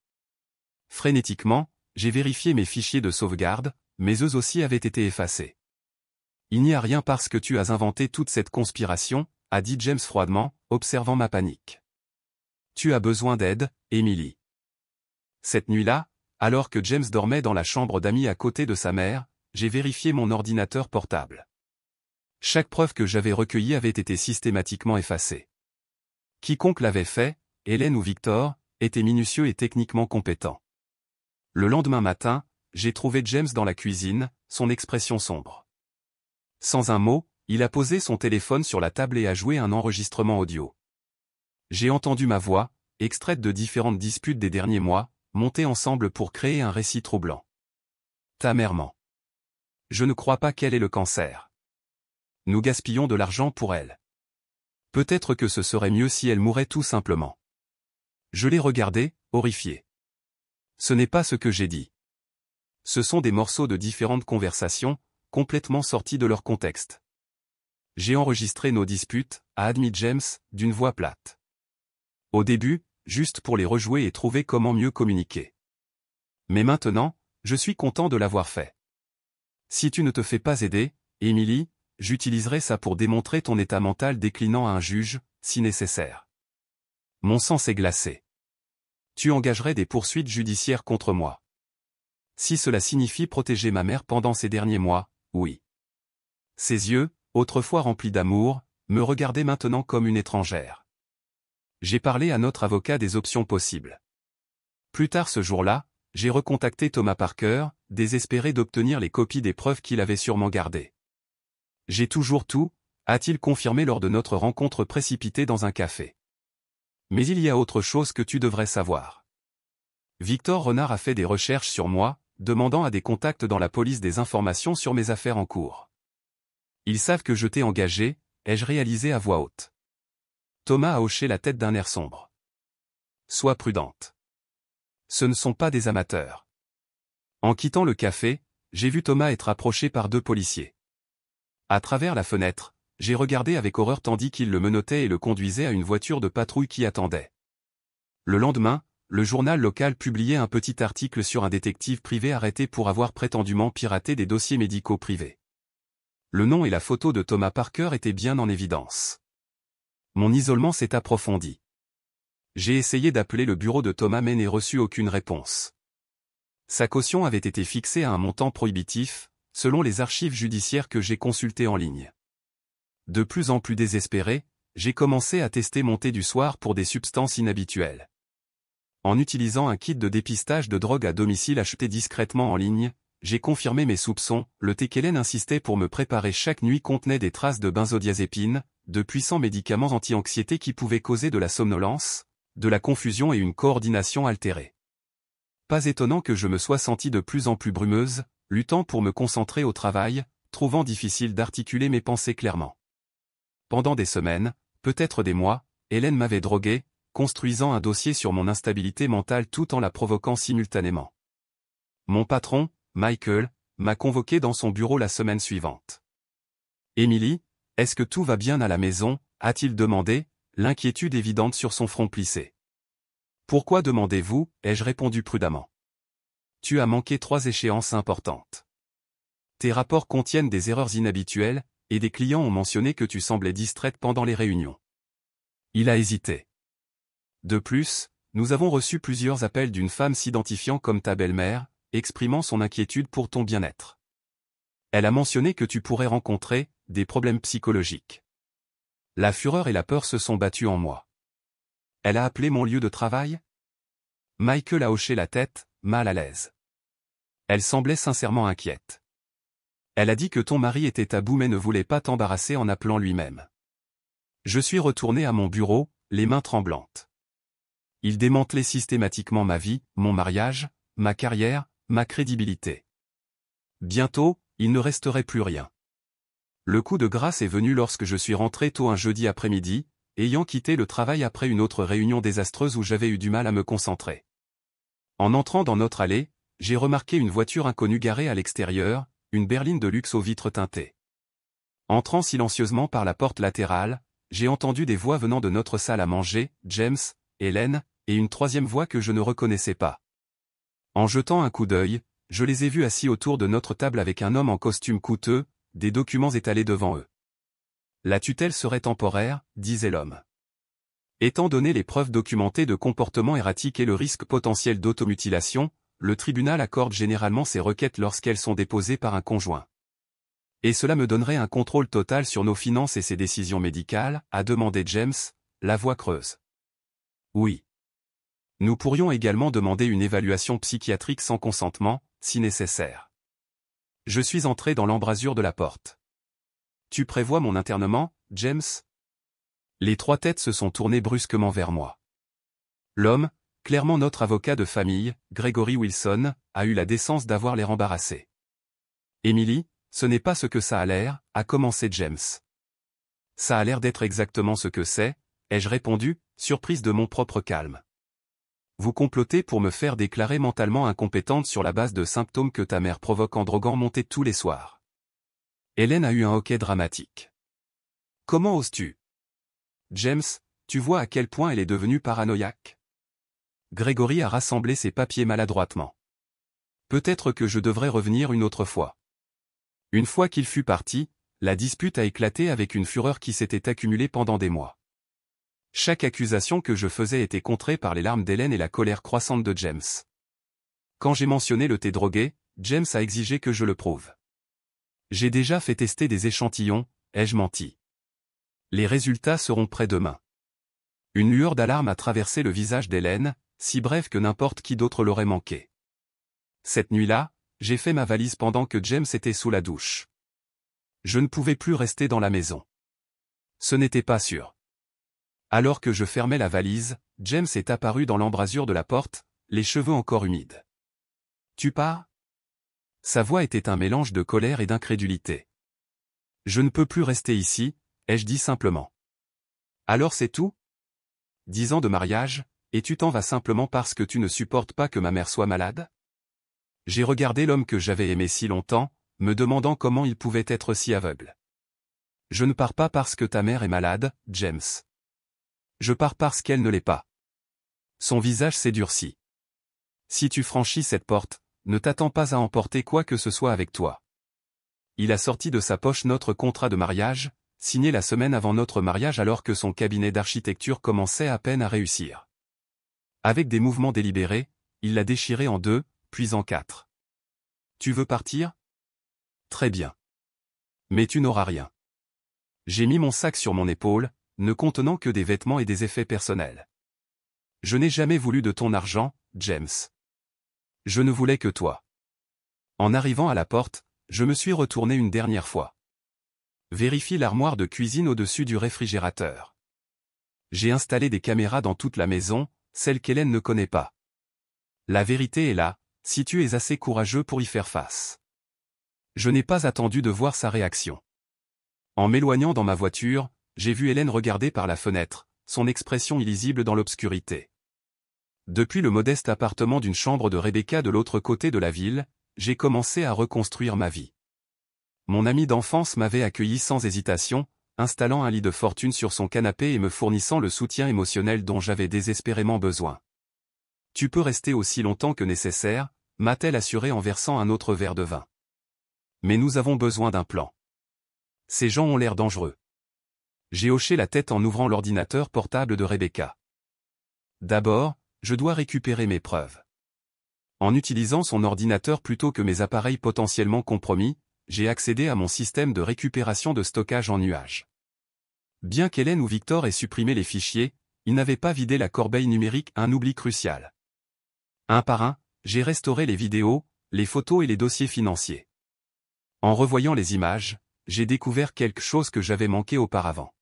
Frénétiquement, j'ai vérifié mes fichiers de sauvegarde, mais eux aussi avaient été effacés. Il n'y a rien parce que tu as inventé toute cette conspiration, a dit James froidement, observant ma panique. Tu as besoin d'aide, Émilie. Cette nuit-là, alors que James dormait dans la chambre d'amis à côté de sa mère, j'ai vérifié mon ordinateur portable. Chaque preuve que j'avais recueillie avait été systématiquement effacée. Quiconque l'avait fait, Hélène ou Victor, était minutieux et techniquement compétent. Le lendemain matin, j'ai trouvé James dans la cuisine, son expression sombre. Sans un mot, il a posé son téléphone sur la table et a joué un enregistrement audio. J'ai entendu ma voix, extraite de différentes disputes des derniers mois, monter ensemble pour créer un récit troublant. Ta mère ment. Je ne crois pas qu'elle ait le cancer. Nous gaspillons de l'argent pour elle. Peut-être que ce serait mieux si elle mourait tout simplement. Je l'ai regardé, horrifié. Ce n'est pas ce que j'ai dit. Ce sont des morceaux de différentes conversations, complètement sortis de leur contexte. J'ai enregistré nos disputes, a admis James, d'une voix plate. Au début, juste pour les rejouer et trouver comment mieux communiquer. Mais maintenant, je suis content de l'avoir fait. Si tu ne te fais pas aider, Émilie, j'utiliserai ça pour démontrer ton état mental déclinant à un juge, si nécessaire. Mon sang s'est glacé. Tu engagerais des poursuites judiciaires contre moi. Si cela signifie protéger ma mère pendant ces derniers mois, oui. Ses yeux, autrefois remplis d'amour, me regardaient maintenant comme une étrangère. J'ai parlé à notre avocat des options possibles. Plus tard ce jour-là, j'ai recontacté Thomas Parker, désespéré d'obtenir les copies des preuves qu'il avait sûrement gardées. J'ai toujours tout, a-t-il confirmé lors de notre rencontre précipitée dans un café. Mais il y a autre chose que tu devrais savoir. Victor Renard a fait des recherches sur moi, demandant à des contacts dans la police des informations sur mes affaires en cours. Ils savent que je t'ai engagé, ai-je réalisé à voix haute. Thomas a hoché la tête d'un air sombre. Sois prudente. Ce ne sont pas des amateurs. En quittant le café, j'ai vu Thomas être approché par 2 policiers. À travers la fenêtre, j'ai regardé avec horreur tandis qu'ils le menottaient et le conduisaient à une voiture de patrouille qui attendait. Le lendemain, le journal local publiait un petit article sur un détective privé arrêté pour avoir prétendument piraté des dossiers médicaux privés. Le nom et la photo de Thomas Parker étaient bien en évidence. Mon isolement s'est approfondi. J'ai essayé d'appeler le bureau de Thomas mais n'ai reçu aucune réponse. Sa caution avait été fixée à un montant prohibitif, selon les archives judiciaires que j'ai consultées en ligne. De plus en plus désespéré, j'ai commencé à tester mon thé du soir pour des substances inhabituelles. En utilisant un kit de dépistage de drogue à domicile acheté discrètement en ligne, j'ai confirmé mes soupçons. Le thé qu'Hélène insistait pour me préparer chaque nuit contenait des traces de benzodiazépines, de puissants médicaments anti-anxiété qui pouvaient causer de la somnolence, de la confusion et une coordination altérée. Pas étonnant que je me sois sentie de plus en plus brumeuse, luttant pour me concentrer au travail, trouvant difficile d'articuler mes pensées clairement. Pendant des semaines, peut-être des mois, Hélène m'avait drogué, construisant un dossier sur mon instabilité mentale tout en la provoquant simultanément. Mon patron, Michael, m'a convoqué dans son bureau la semaine suivante. « Émilie, est-ce que tout va bien à la maison ?» a-t-il demandé, l'inquiétude évidente sur son front plissé. « Pourquoi demandez-vous » ai-je répondu prudemment. « Tu as manqué 3 échéances importantes. Tes rapports contiennent des erreurs inhabituelles, et des clients ont mentionné que tu semblais distraite pendant les réunions. » Il a hésité. De plus, nous avons reçu plusieurs appels d'une femme s'identifiant comme ta belle-mère, exprimant son inquiétude pour ton bien-être. Elle a mentionné que tu pourrais rencontrer des problèmes psychologiques. La fureur et la peur se sont battues en moi. Elle a appelé mon lieu de travail? Michael a hoché la tête, mal à l'aise. Elle semblait sincèrement inquiète. Elle a dit que ton mari était à bout mais ne voulait pas t'embarrasser en appelant lui-même. Je suis retourné à mon bureau, les mains tremblantes. Il démantelait systématiquement ma vie, mon mariage, ma carrière, ma crédibilité. Bientôt, il ne resterait plus rien. Le coup de grâce est venu lorsque je suis rentré tôt un jeudi après-midi, ayant quitté le travail après une autre réunion désastreuse où j'avais eu du mal à me concentrer. En entrant dans notre allée, j'ai remarqué une voiture inconnue garée à l'extérieur, une berline de luxe aux vitres teintées. Entrant silencieusement par la porte latérale, j'ai entendu des voix venant de notre salle à manger, James, Hélène, et une 3e voix que je ne reconnaissais pas. En jetant un coup d'œil, je les ai vus assis autour de notre table avec un homme en costume coûteux, des documents étalés devant eux. La tutelle serait temporaire, disait l'homme. Étant donné les preuves documentées de comportements erratiques et le risque potentiel d'automutilation, le tribunal accorde généralement ces requêtes lorsqu'elles sont déposées par un conjoint. Et cela me donnerait un contrôle total sur nos finances et ses décisions médicales, a demandé James, la voix creuse. Oui. Nous pourrions également demander une évaluation psychiatrique sans consentement, si nécessaire. Je suis entré dans l'embrasure de la porte. Tu prévois mon internement, James? Les 3 têtes se sont tournées brusquement vers moi. L'homme, clairement notre avocat de famille, Gregory Wilson, a eu la décence d'avoir l'air embarrassé. Émilie, ce n'est pas ce que ça a l'air, a commencé James. Ça a l'air d'être exactement ce que c'est, ai-je répondu, surprise de mon propre calme. Vous complotez pour me faire déclarer mentalement incompétente sur la base de symptômes que ta mère provoque en droguant mon thé tous les soirs. Hélène a eu un hoquet dramatique. Comment oses-tu? James, tu vois à quel point elle est devenue paranoïaque? Gregory a rassemblé ses papiers maladroitement. Peut-être que je devrais revenir une autre fois. Une fois qu'il fut parti, la dispute a éclaté avec une fureur qui s'était accumulée pendant des mois. Chaque accusation que je faisais était contrée par les larmes d'Hélène et la colère croissante de James. Quand j'ai mentionné le thé drogué, James a exigé que je le prouve. J'ai déjà fait tester des échantillons, ai-je menti. Les résultats seront prêts demain. Une lueur d'alarme a traversé le visage d'Hélène, si brève que n'importe qui d'autre l'aurait manqué. Cette nuit-là, j'ai fait ma valise pendant que James était sous la douche. Je ne pouvais plus rester dans la maison. Ce n'était pas sûr. Alors que je fermais la valise, James est apparu dans l'embrasure de la porte, les cheveux encore humides. Tu pars? Sa voix était un mélange de colère et d'incrédulité. Je ne peux plus rester ici, ai-je dit simplement. Alors c'est tout? 10 ans de mariage, et tu t'en vas simplement parce que tu ne supportes pas que ma mère soit malade? J'ai regardé l'homme que j'avais aimé si longtemps, me demandant comment il pouvait être si aveugle. Je ne pars pas parce que ta mère est malade, James. Je pars parce qu'elle ne l'est pas. Son visage s'est durci. Si tu franchis cette porte, ne t'attends pas à emporter quoi que ce soit avec toi. Il a sorti de sa poche notre contrat de mariage, signé la semaine avant notre mariage alors que son cabinet d'architecture commençait à peine à réussir. Avec des mouvements délibérés, il l'a déchiré en 2, puis en 4. Tu veux partir? Très bien. Mais tu n'auras rien. J'ai mis mon sac sur mon épaule, ne contenant que des vêtements et des effets personnels. Je n'ai jamais voulu de ton argent, James. Je ne voulais que toi. En arrivant à la porte, je me suis retourné une dernière fois. Vérifie l'armoire de cuisine au-dessus du réfrigérateur. J'ai installé des caméras dans toute la maison, celles qu'Hélène ne connaît pas. La vérité est là, si tu es assez courageux pour y faire face. Je n'ai pas attendu de voir sa réaction. En m'éloignant dans ma voiture, j'ai vu Hélène regarder par la fenêtre, son expression illisible dans l'obscurité. Depuis le modeste appartement d'une chambre de Rebecca de l'autre côté de la ville, j'ai commencé à reconstruire ma vie. Mon ami d'enfance m'avait accueilli sans hésitation, installant un lit de fortune sur son canapé et me fournissant le soutien émotionnel dont j'avais désespérément besoin. Tu peux rester aussi longtemps que nécessaire, m'a-t-elle assuré en versant un autre verre de vin. Mais nous avons besoin d'un plan. Ces gens ont l'air dangereux. J'ai hoché la tête en ouvrant l'ordinateur portable de Rebecca. D'abord, je dois récupérer mes preuves. En utilisant son ordinateur plutôt que mes appareils potentiellement compromis, j'ai accédé à mon système de récupération de stockage en nuage. Bien qu'Hélène ou Victor aient supprimé les fichiers, ils n'avaient pas vidé la corbeille numérique, un oubli crucial. Un par un, j'ai restauré les vidéos, les photos et les dossiers financiers. En revoyant les images, j'ai découvert quelque chose que j'avais manqué auparavant.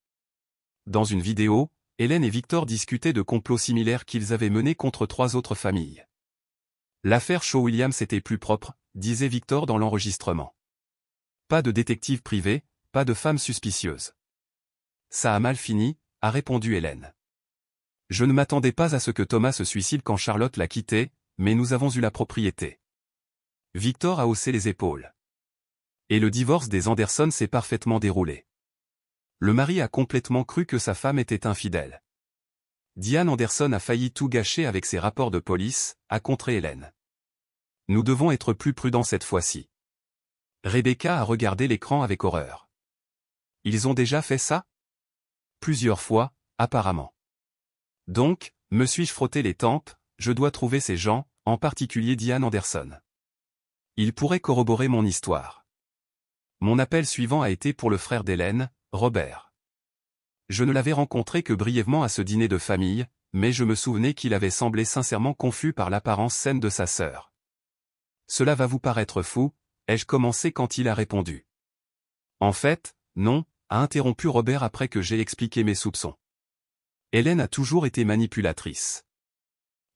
Dans une vidéo, Hélène et Victor discutaient de complots similaires qu'ils avaient menés contre 3 autres familles. L'affaire Shaw-Williams était plus propre, disait Victor dans l'enregistrement. Pas de détective privé, pas de femme suspicieuse. Ça a mal fini, a répondu Hélène. Je ne m'attendais pas à ce que Thomas se suicide quand Charlotte l'a quitté, mais nous avons eu la propriété. Victor a haussé les épaules. Et le divorce des Anderson s'est parfaitement déroulé. Le mari a complètement cru que sa femme était infidèle. Diane Anderson a failli tout gâcher avec ses rapports de police, a contré Hélène. Nous devons être plus prudents cette fois-ci. Rebecca a regardé l'écran avec horreur. Ils ont déjà fait ça? Plusieurs fois, apparemment. Donc, me suis-je frotté les tempes, je dois trouver ces gens, en particulier Diane Anderson. Ils pourraient corroborer mon histoire. Mon appel suivant a été pour le frère d'Hélène, Robert. Je ne l'avais rencontré que brièvement à ce dîner de famille, mais je me souvenais qu'il avait semblé sincèrement confus par l'apparence saine de sa sœur. Cela va vous paraître fou, ai-je commencé quand il a répondu. En fait, non, a interrompu Robert après que j'ai expliqué mes soupçons. Hélène a toujours été manipulatrice.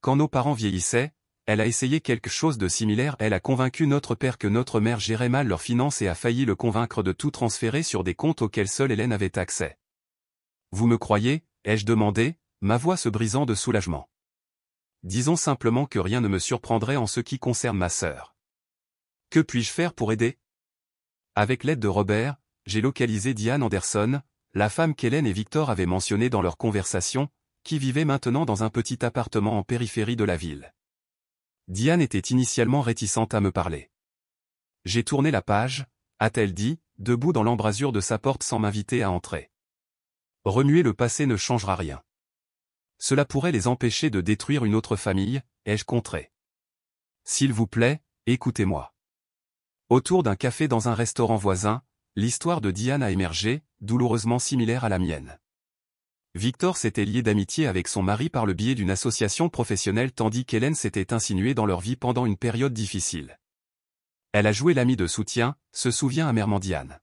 Quand nos parents vieillissaient, elle a essayé quelque chose de similaire, elle a convaincu notre père que notre mère gérait mal leurs finances et a failli le convaincre de tout transférer sur des comptes auxquels seule Hélène avait accès. Vous me croyez, ai-je demandé, ma voix se brisant de soulagement. Disons simplement que rien ne me surprendrait en ce qui concerne ma sœur. Que puis-je faire pour aider? Avec l'aide de Robert, j'ai localisé Diane Anderson, la femme qu'Hélène et Victor avaient mentionnée dans leur conversation, qui vivait maintenant dans un petit appartement en périphérie de la ville. Diane était initialement réticente à me parler. J'ai tourné la page, a-t-elle dit, debout dans l'embrasure de sa porte sans m'inviter à entrer. Remuer le passé ne changera rien. Cela pourrait les empêcher de détruire une autre famille, ai-je contré. S'il vous plaît, écoutez-moi. Autour d'un café dans un restaurant voisin, l'histoire de Diane a émergé, douloureusement similaire à la mienne. Victor s'était lié d'amitié avec son mari par le biais d'une association professionnelle tandis qu'Hélène s'était insinuée dans leur vie pendant une période difficile. Elle a joué l'amie de soutien, se souvient amèrement Diane.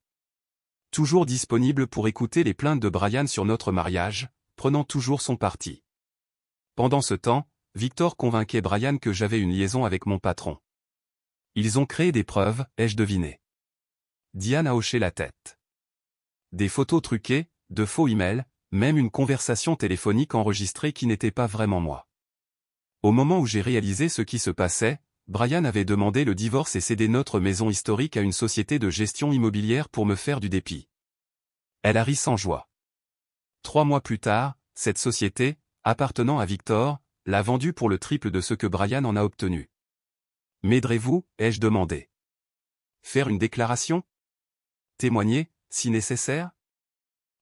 Toujours disponible pour écouter les plaintes de Brian sur notre mariage, prenant toujours son parti. Pendant ce temps, Victor convainquait Brian que j'avais une liaison avec mon patron. Ils ont créé des preuves, ai-je deviné. Diane a hoché la tête. Des photos truquées, de faux emails, même une conversation téléphonique enregistrée qui n'était pas vraiment moi. Au moment où j'ai réalisé ce qui se passait, Brian avait demandé le divorce et cédé notre maison historique à une société de gestion immobilière pour me faire du dépit. Elle a ri sans joie. 3 mois plus tard, cette société, appartenant à Victor, l'a vendue pour le triple de ce que Brian en a obtenu. M'aiderez-vous, ai-je demandé. Faire une déclaration? Témoigner, si nécessaire?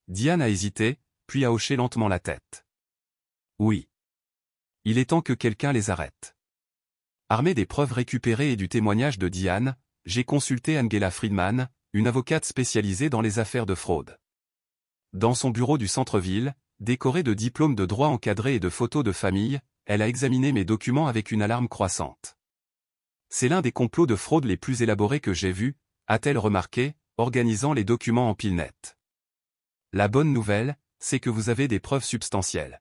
Diane a hésité, puis a hoché lentement la tête. Oui. Il est temps que quelqu'un les arrête. Armé des preuves récupérées et du témoignage de Diane, j'ai consulté Angela Friedman, une avocate spécialisée dans les affaires de fraude. Dans son bureau du centre-ville, décoré de diplômes de droit encadré et de photos de famille, elle a examiné mes documents avec une alarme croissante. C'est l'un des complots de fraude les plus élaborés que j'ai vus, a-t-elle remarqué, organisant les documents en pile nette. La bonne nouvelle, c'est que vous avez des preuves substantielles.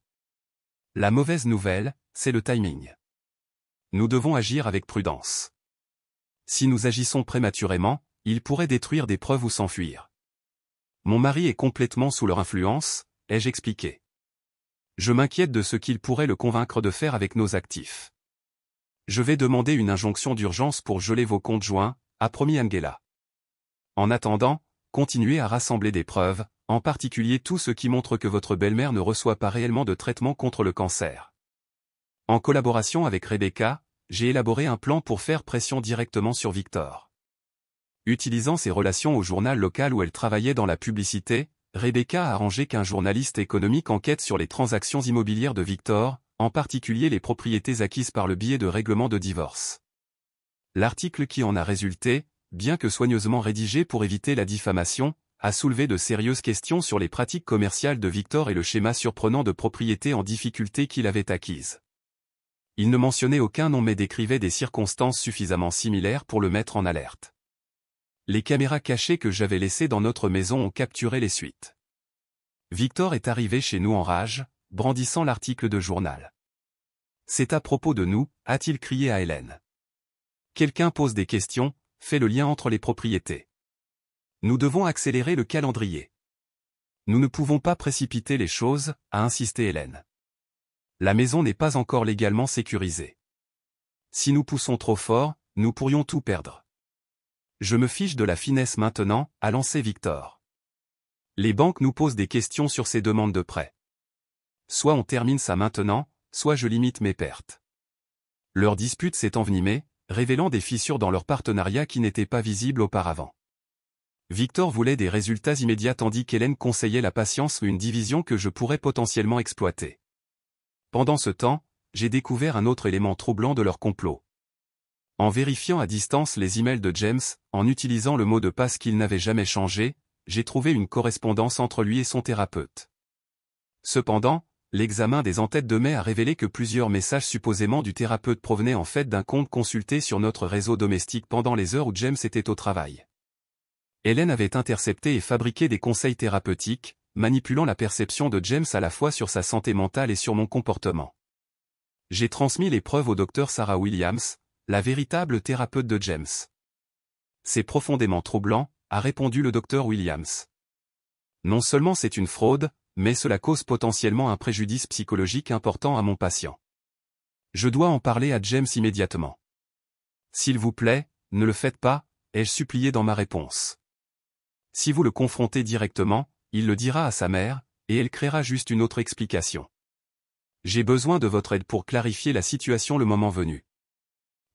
La mauvaise nouvelle, c'est le timing. Nous devons agir avec prudence. Si nous agissons prématurément, ils pourraient détruire des preuves ou s'enfuir. Mon mari est complètement sous leur influence, ai-je expliqué. Je m'inquiète de ce qu'il pourrait le convaincre de faire avec nos actifs. Je vais demander une injonction d'urgence pour geler vos comptes joints, a promis Angela. En attendant, continuez à rassembler des preuves, en particulier tout ce qui montre que votre belle-mère ne reçoit pas réellement de traitement contre le cancer. En collaboration avec Rebecca, j'ai élaboré un plan pour faire pression directement sur Victor. Utilisant ses relations au journal local où elle travaillait dans la publicité, Rebecca a arrangé qu'un journaliste économique enquête sur les transactions immobilières de Victor, en particulier les propriétés acquises par le biais de règlements de divorce. L'article qui en a résulté, bien que soigneusement rédigé pour éviter la diffamation, a soulevé de sérieuses questions sur les pratiques commerciales de Victor et le schéma surprenant de propriétés en difficulté qu'il avait acquises. Il ne mentionnait aucun nom mais décrivait des circonstances suffisamment similaires pour le mettre en alerte. Les caméras cachées que j'avais laissées dans notre maison ont capturé les suites. Victor est arrivé chez nous en rage, brandissant l'article de journal. C'est à propos de nous, a-t-il crié à Hélène. Quelqu'un pose des questions, fait le lien entre les propriétés. Nous devons accélérer le calendrier. Nous ne pouvons pas précipiter les choses, a insisté Hélène. La maison n'est pas encore légalement sécurisée. Si nous poussons trop fort, nous pourrions tout perdre. Je me fiche de la finesse maintenant, a lancé Victor. Les banques nous posent des questions sur ces demandes de prêt. Soit on termine ça maintenant, soit je limite mes pertes. Leur dispute s'est envenimée, révélant des fissures dans leur partenariat qui n'étaient pas visibles auparavant. Victor voulait des résultats immédiats tandis qu'Hélène conseillait la patience ou une division que je pourrais potentiellement exploiter. Pendant ce temps, j'ai découvert un autre élément troublant de leur complot. En vérifiant à distance les emails de James, en utilisant le mot de passe qu'il n'avait jamais changé, j'ai trouvé une correspondance entre lui et son thérapeute. Cependant, l'examen des en-têtes de mai a révélé que plusieurs messages supposément du thérapeute provenaient en fait d'un compte consulté sur notre réseau domestique pendant les heures où James était au travail. Hélène avait intercepté et fabriqué des conseils thérapeutiques, manipulant la perception de James à la fois sur sa santé mentale et sur mon comportement. J'ai transmis les preuves au docteur Sarah Williams, la véritable thérapeute de James. C'est profondément troublant, a répondu le docteur Williams. Non seulement c'est une fraude, mais cela cause potentiellement un préjudice psychologique important à mon patient. Je dois en parler à James immédiatement. S'il vous plaît, ne le faites pas, ai-je supplié dans ma réponse. Si vous le confrontez directement, il le dira à sa mère, et elle créera juste une autre explication. J'ai besoin de votre aide pour clarifier la situation le moment venu.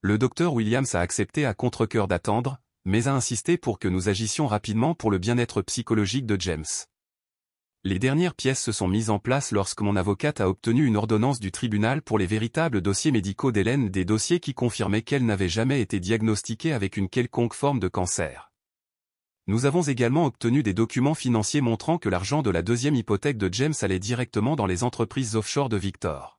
Le docteur Williams a accepté à contre-cœur d'attendre, mais a insisté pour que nous agissions rapidement pour le bien-être psychologique de James. Les dernières pièces se sont mises en place lorsque mon avocate a obtenu une ordonnance du tribunal pour les véritables dossiers médicaux d'Hélène, des dossiers qui confirmaient qu'elle n'avait jamais été diagnostiquée avec une quelconque forme de cancer. Nous avons également obtenu des documents financiers montrant que l'argent de la deuxième hypothèque de James allait directement dans les entreprises offshore de Victor.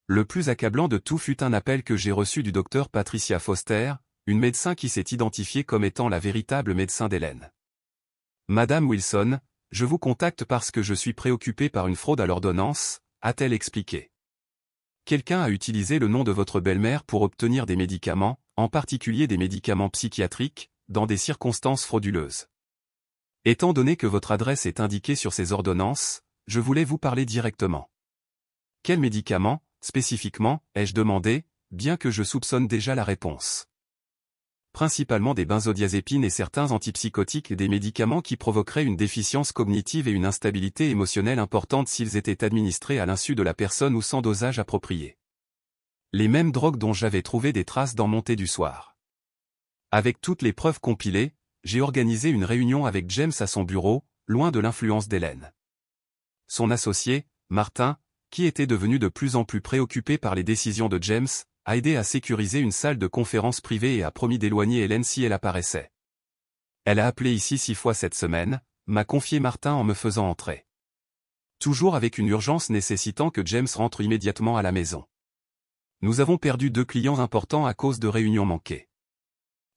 Le plus accablant de tout fut un appel que j'ai reçu du docteur Patricia Foster, une médecin qui s'est identifiée comme étant la véritable médecin d'Hélène. Madame Wilson, je vous contacte parce que je suis préoccupée par une fraude à l'ordonnance, a-t-elle expliqué. Quelqu'un a utilisé le nom de votre belle-mère pour obtenir des médicaments, en particulier des médicaments psychiatriques, dans des circonstances frauduleuses. Étant donné que votre adresse est indiquée sur ces ordonnances, je voulais vous parler directement. Quels médicaments, spécifiquement, ai-je demandé, bien que je soupçonne déjà la réponse. Principalement des benzodiazépines et certains antipsychotiques et des médicaments qui provoqueraient une déficience cognitive et une instabilité émotionnelle importante s'ils étaient administrés à l'insu de la personne ou sans dosage approprié. Les mêmes drogues dont j'avais trouvé des traces dans mon thé du soir. Avec toutes les preuves compilées, j'ai organisé une réunion avec James à son bureau, loin de l'influence d'Hélène. Son associé, Martin, qui était devenu de plus en plus préoccupé par les décisions de James, a aidé à sécuriser une salle de conférence privée et a promis d'éloigner Hélène si elle apparaissait. Elle a appelé ici 6 fois cette semaine, m'a confié Martin en me faisant entrer. Toujours avec une urgence nécessitant que James rentre immédiatement à la maison. Nous avons perdu 2 clients importants à cause de réunions manquées.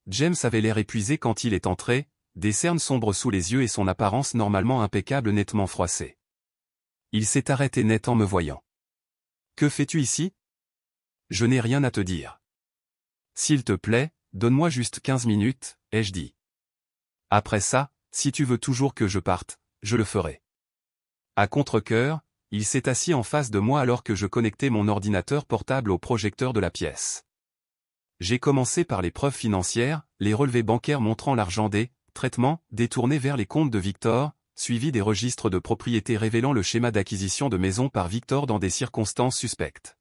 James avait l'air épuisé quand il est entré, des cernes sombres sous les yeux et son apparence normalement impeccable nettement froissée. Il s'est arrêté net en me voyant. « Que fais-tu ici ? Je n'ai rien à te dire. S'il te plaît, donne-moi juste 15 minutes, ai-je dit. Après ça, si tu veux toujours que je parte, je le ferai. » À contre-cœur, il s'est assis en face de moi alors que je connectais mon ordinateur portable au projecteur de la pièce. J'ai commencé par les preuves financières, les relevés bancaires montrant l'argent des traitements détournés vers les comptes de Victor, suivi des registres de propriété révélant le schéma d'acquisition de maisons par Victor dans des circonstances suspectes.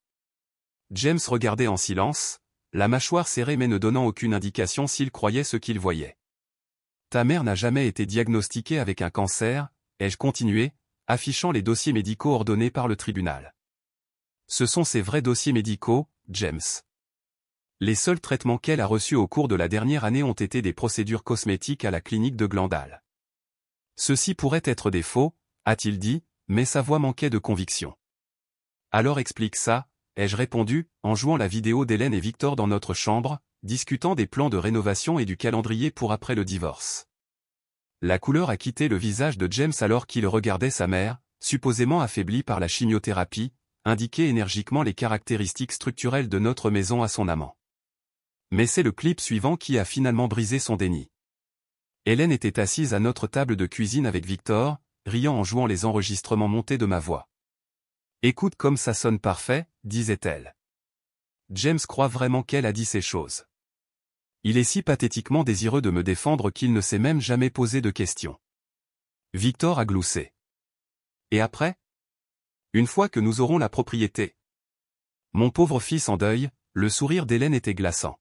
James regardait en silence, la mâchoire serrée mais ne donnant aucune indication s'il croyait ce qu'il voyait. Ta mère n'a jamais été diagnostiquée avec un cancer, ai-je continué, affichant les dossiers médicaux ordonnés par le tribunal. Ce sont ses vrais dossiers médicaux, James. Les seuls traitements qu'elle a reçus au cours de la dernière année ont été des procédures cosmétiques à la clinique de Glendale. Ceci pourrait être des faux, a-t-il dit, mais sa voix manquait de conviction. Alors explique ça, ai-je répondu, en jouant la vidéo d'Hélène et Victor dans notre chambre, discutant des plans de rénovation et du calendrier pour après le divorce. La couleur a quitté le visage de James alors qu'il regardait sa mère, supposément affaiblie par la chimiothérapie, indiquer énergiquement les caractéristiques structurelles de notre maison à son amant. Mais c'est le clip suivant qui a finalement brisé son déni. Hélène était assise à notre table de cuisine avec Victor, riant en jouant les enregistrements montés de ma voix. « Écoute comme ça sonne parfait, disait-elle. James croit vraiment qu'elle a dit ces choses. Il est si pathétiquement désireux de me défendre qu'il ne s'est même jamais posé de questions. Victor a gloussé. Et après ? Une fois que nous aurons la propriété. Mon pauvre fils en deuil, le sourire d'Hélène était glaçant.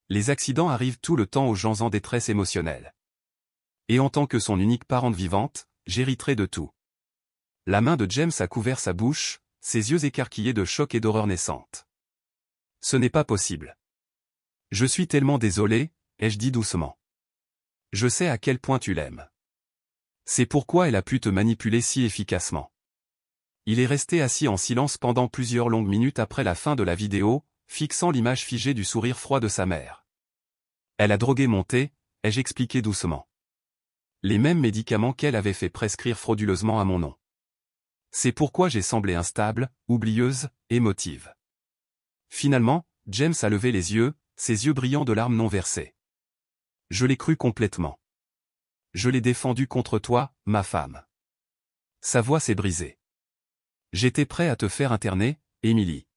Les accidents arrivent tout le temps aux gens en détresse émotionnelle. Et en tant que son unique parente vivante, j'hériterai de tout. La main de James a couvert sa bouche, ses yeux écarquillés de choc et d'horreur naissante. Ce n'est pas possible. Je suis tellement désolé, ai-je dit doucement. Je sais à quel point tu l'aimes. C'est pourquoi elle a pu te manipuler si efficacement. Il est resté assis en silence pendant plusieurs longues minutes après la fin de la vidéo, fixant l'image figée du sourire froid de sa mère. Elle a drogué mon thé, ai-je expliqué doucement. Les mêmes médicaments qu'elle avait fait prescrire frauduleusement à mon nom. C'est pourquoi j'ai semblé instable, oublieuse, émotive. Finalement, James a levé les yeux, ses yeux brillants de larmes non versées. Je l'ai cru complètement. Je l'ai défendu contre toi, ma femme. Sa voix s'est brisée. J'étais prêt à te faire interner, Émilie.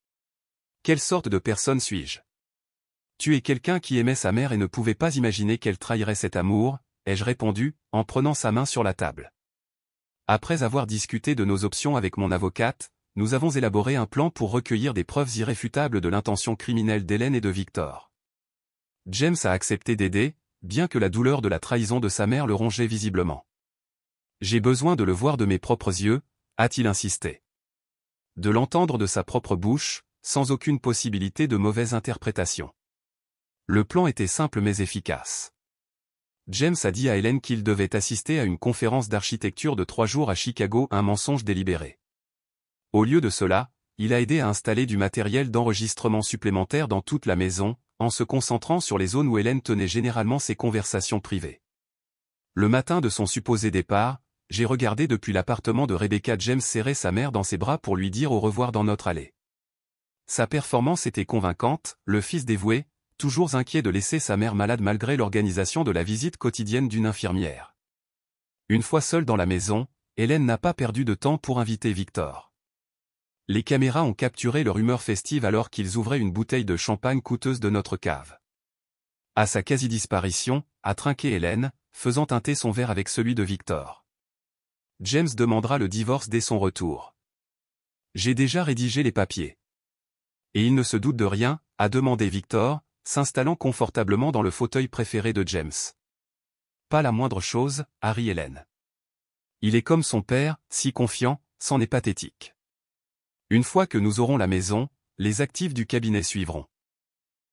Quelle sorte de personne suis-je? Tu es quelqu'un qui aimait sa mère et ne pouvait pas imaginer qu'elle trahirait cet amour, ai-je répondu, en prenant sa main sur la table. Après avoir discuté de nos options avec mon avocate, nous avons élaboré un plan pour recueillir des preuves irréfutables de l'intention criminelle d'Hélène et de Victor. James a accepté d'aider, bien que la douleur de la trahison de sa mère le rongeait visiblement. J'ai besoin de le voir de mes propres yeux, a-t-il insisté. De l'entendre de sa propre bouche, sans aucune possibilité de mauvaise interprétation. Le plan était simple mais efficace. James a dit à Hélène qu'il devait assister à une conférence d'architecture de 3 jours à Chicago, un mensonge délibéré. Au lieu de cela, il a aidé à installer du matériel d'enregistrement supplémentaire dans toute la maison, en se concentrant sur les zones où Hélène tenait généralement ses conversations privées. Le matin de son supposé départ, j'ai regardé depuis l'appartement de Rebecca James serrer sa mère dans ses bras pour lui dire au revoir dans notre allée. Sa performance était convaincante, le fils dévoué, toujours inquiet de laisser sa mère malade malgré l'organisation de la visite quotidienne d'une infirmière. Une fois seule dans la maison, Hélène n'a pas perdu de temps pour inviter Victor. Les caméras ont capturé leur humeur festive alors qu'ils ouvraient une bouteille de champagne coûteuse de notre cave. À sa quasi-disparition, a trinqué Hélène, faisant teinter son verre avec celui de Victor. James demandera le divorce dès son retour. J'ai déjà rédigé les papiers. Et il ne se doute de rien, a demandé Victor, s'installant confortablement dans le fauteuil préféré de James. Pas la moindre chose, a ri Hélène. Il est comme son père, si confiant, c'en est pathétique. Une fois que nous aurons la maison, les actifs du cabinet suivront.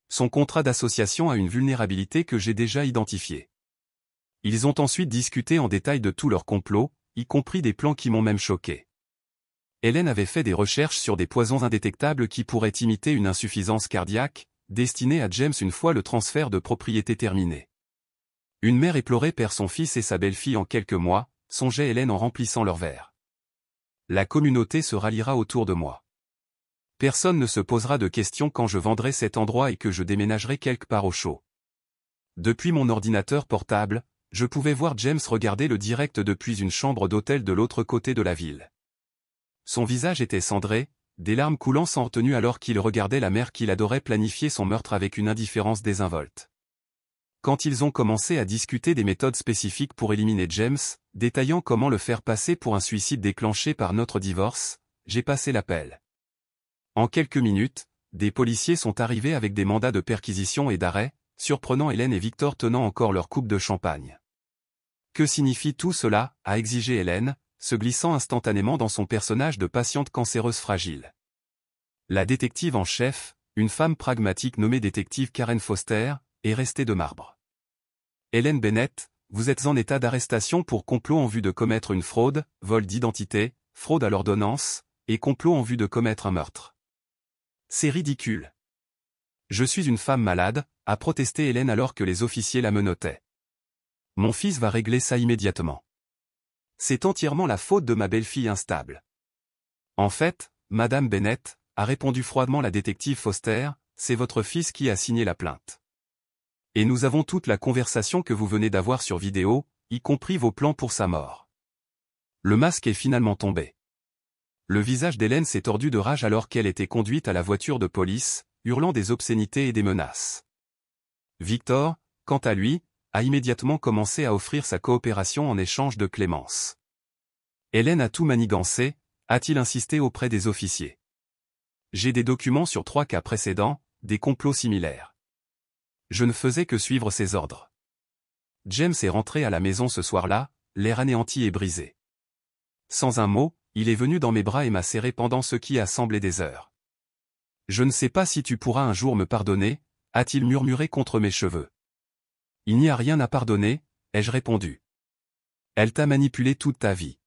Son contrat d'association a une vulnérabilité que j'ai déjà identifiée. Ils ont ensuite discuté en détail de tout leur complot, y compris des plans qui m'ont même choqué. Hélène avait fait des recherches sur des poisons indétectables qui pourraient imiter une insuffisance cardiaque, destinée à James une fois le transfert de propriété terminé. Une mère éplorée perd son fils et sa belle-fille en quelques mois, songeait Hélène en remplissant leur verre. La communauté se ralliera autour de moi. Personne ne se posera de questions quand je vendrai cet endroit et que je déménagerai quelque part au chaud. Depuis mon ordinateur portable, je pouvais voir James regarder le direct depuis une chambre d'hôtel de l'autre côté de la ville. Son visage était cendré, des larmes coulant sans retenue alors qu'il regardait la mère qu'il adorait planifier son meurtre avec une indifférence désinvolte. Quand ils ont commencé à discuter des méthodes spécifiques pour éliminer James, détaillant comment le faire passer pour un suicide déclenché par notre divorce, j'ai passé l'appel. En quelques minutes, des policiers sont arrivés avec des mandats de perquisition et d'arrêt, surprenant Hélène et Victor tenant encore leur coupe de champagne. Que signifie tout cela, a exigé Hélène, se glissant instantanément dans son personnage de patiente cancéreuse fragile. La détective en chef, une femme pragmatique nommée détective Karen Foster, est restée de marbre. Hélène Bennett, vous êtes en état d'arrestation pour complot en vue de commettre une fraude, vol d'identité, fraude à l'ordonnance, et complot en vue de commettre un meurtre. C'est ridicule. Je suis une femme malade, a protesté Hélène alors que les officiers la menottaient. Mon fils va régler ça immédiatement. C'est entièrement la faute de ma belle-fille instable. En fait, Madame Bennett, a répondu froidement la détective Foster, c'est votre fils qui a signé la plainte. Et nous avons toute la conversation que vous venez d'avoir sur vidéo, y compris vos plans pour sa mort. Le masque est finalement tombé. Le visage d'Hélène s'est tordu de rage alors qu'elle était conduite à la voiture de police, hurlant des obscénités et des menaces. Victor, quant à lui, a immédiatement commencé à offrir sa coopération en échange de clémence. Hélène a tout manigancé, a-t-il insisté auprès des officiers. J'ai des documents sur 3 cas précédents, des complots similaires. Je ne faisais que suivre ses ordres. James est rentré à la maison ce soir-là, l'air anéanti et brisé. Sans un mot, il est venu dans mes bras et m'a serré pendant ce qui a semblé des heures. Je ne sais pas si tu pourras un jour me pardonner, a-t-il murmuré contre mes cheveux. Il n'y a rien à pardonner, ai-je répondu. Elle t'a manipulé toute ta vie.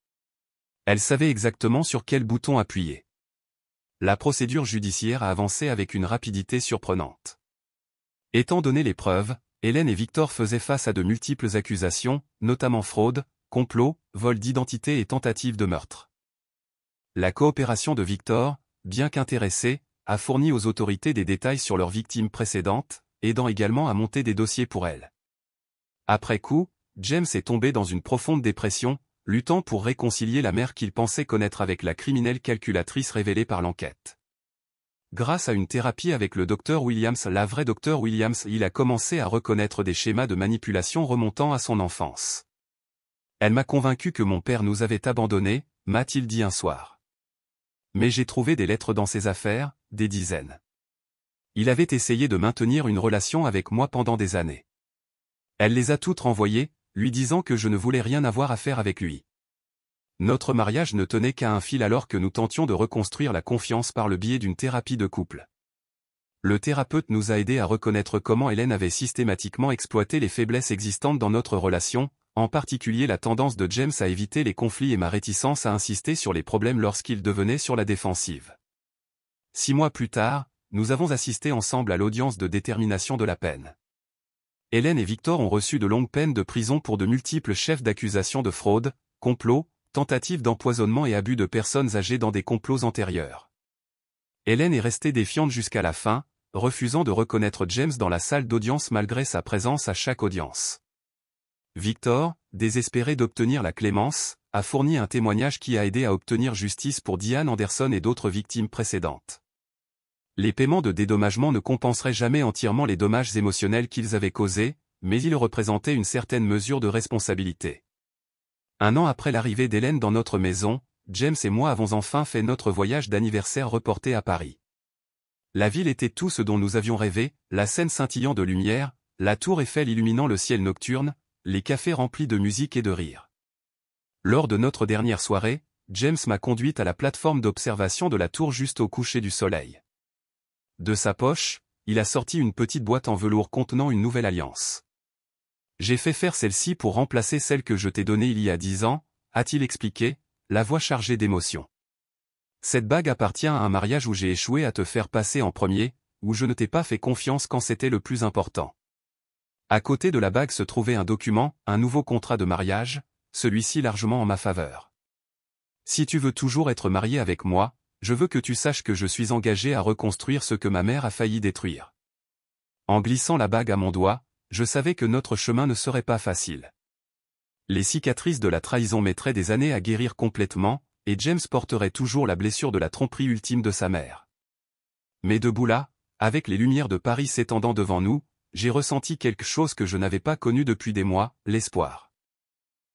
Elle savait exactement sur quel bouton appuyer. La procédure judiciaire a avancé avec une rapidité surprenante. Étant donné les preuves, Hélène et Victor faisaient face à de multiples accusations, notamment fraude, complot, vol d'identité et tentative de meurtre. La coopération de Victor, bien qu'intéressée, a fourni aux autorités des détails sur leurs victimes précédentes, aidant également à monter des dossiers pour elles. Après coup, James est tombé dans une profonde dépression, luttant pour réconcilier la mère qu'il pensait connaître avec la criminelle calculatrice révélée par l'enquête. Grâce à une thérapie avec le Dr Williams, la vraie Dr Williams, il a commencé à reconnaître des schémas de manipulation remontant à son enfance. Elle m'a convaincu que mon père nous avait abandonnés, m'a-t-il dit un soir. Mais j'ai trouvé des lettres dans ses affaires, des dizaines. Il avait essayé de maintenir une relation avec moi pendant des années. Elle les a toutes renvoyées, lui disant que je ne voulais rien avoir à faire avec lui. Notre mariage ne tenait qu'à un fil alors que nous tentions de reconstruire la confiance par le biais d'une thérapie de couple. Le thérapeute nous a aidés à reconnaître comment Hélène avait systématiquement exploité les faiblesses existantes dans notre relation, en particulier la tendance de James à éviter les conflits et ma réticence à insister sur les problèmes lorsqu'il devenait sur la défensive. 6 mois plus tard, nous avons assisté ensemble à l'audience de détermination de la peine. Hélène et Victor ont reçu de longues peines de prison pour de multiples chefs d'accusation de fraude, complot, tentative d'empoisonnement et abus de personnes âgées dans des complots antérieurs. Hélène est restée défiante jusqu'à la fin, refusant de reconnaître James dans la salle d'audience malgré sa présence à chaque audience. Victor, désespéré d'obtenir la clémence, a fourni un témoignage qui a aidé à obtenir justice pour Diane Anderson et d'autres victimes précédentes. Les paiements de dédommagement ne compenseraient jamais entièrement les dommages émotionnels qu'ils avaient causés, mais ils représentaient une certaine mesure de responsabilité. Un an après l'arrivée d'Hélène dans notre maison, James et moi avons enfin fait notre voyage d'anniversaire reporté à Paris. La ville était tout ce dont nous avions rêvé, la Seine scintillant de lumière, la tour Eiffel illuminant le ciel nocturne, les cafés remplis de musique et de rire. Lors de notre dernière soirée, James m'a conduite à la plateforme d'observation de la tour juste au coucher du soleil. De sa poche, il a sorti une petite boîte en velours contenant une nouvelle alliance. J'ai fait faire celle-ci pour remplacer celle que je t'ai donnée il y a 10 ans, a-t-il expliqué, la voix chargée d'émotion. Cette bague appartient à un mariage où j'ai échoué à te faire passer en premier, où je ne t'ai pas fait confiance quand c'était le plus important. À côté de la bague se trouvait un document, un nouveau contrat de mariage, celui-ci largement en ma faveur. Si tu veux toujours être marié avec moi, je veux que tu saches que je suis engagé à reconstruire ce que ma mère a failli détruire. En glissant la bague à mon doigt, je savais que notre chemin ne serait pas facile. Les cicatrices de la trahison mettraient des années à guérir complètement, et James porterait toujours la blessure de la tromperie ultime de sa mère. Mais debout là, avec les lumières de Paris s'étendant devant nous, j'ai ressenti quelque chose que je n'avais pas connu depuis des mois, l'espoir.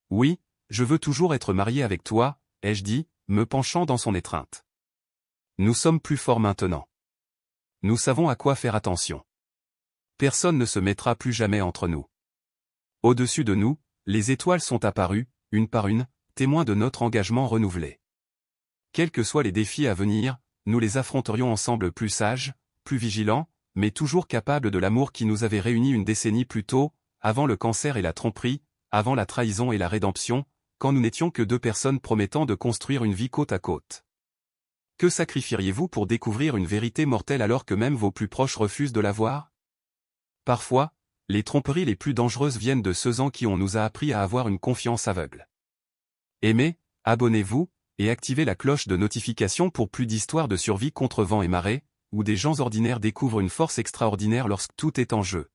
Oui, je veux toujours être marié avec toi, ai-je dit, me penchant dans son étreinte. Nous sommes plus forts maintenant. Nous savons à quoi faire attention. Personne ne se mettra plus jamais entre nous. Au-dessus de nous, les étoiles sont apparues, une par une, témoins de notre engagement renouvelé. Quels que soient les défis à venir, nous les affronterions ensemble plus sages, plus vigilants, mais toujours capables de l'amour qui nous avait réunis une décennie plus tôt, avant le cancer et la tromperie, avant la trahison et la rédemption, quand nous n'étions que deux personnes promettant de construire une vie côte à côte. Que sacrifieriez-vous pour découvrir une vérité mortelle alors que même vos plus proches refusent de la voir? Parfois, les tromperies les plus dangereuses viennent de ceux en qui on nous a appris à avoir une confiance aveugle. Aimez, abonnez-vous, et activez la cloche de notification pour plus d'histoires de survie contre vent et marée, où des gens ordinaires découvrent une force extraordinaire lorsque tout est en jeu.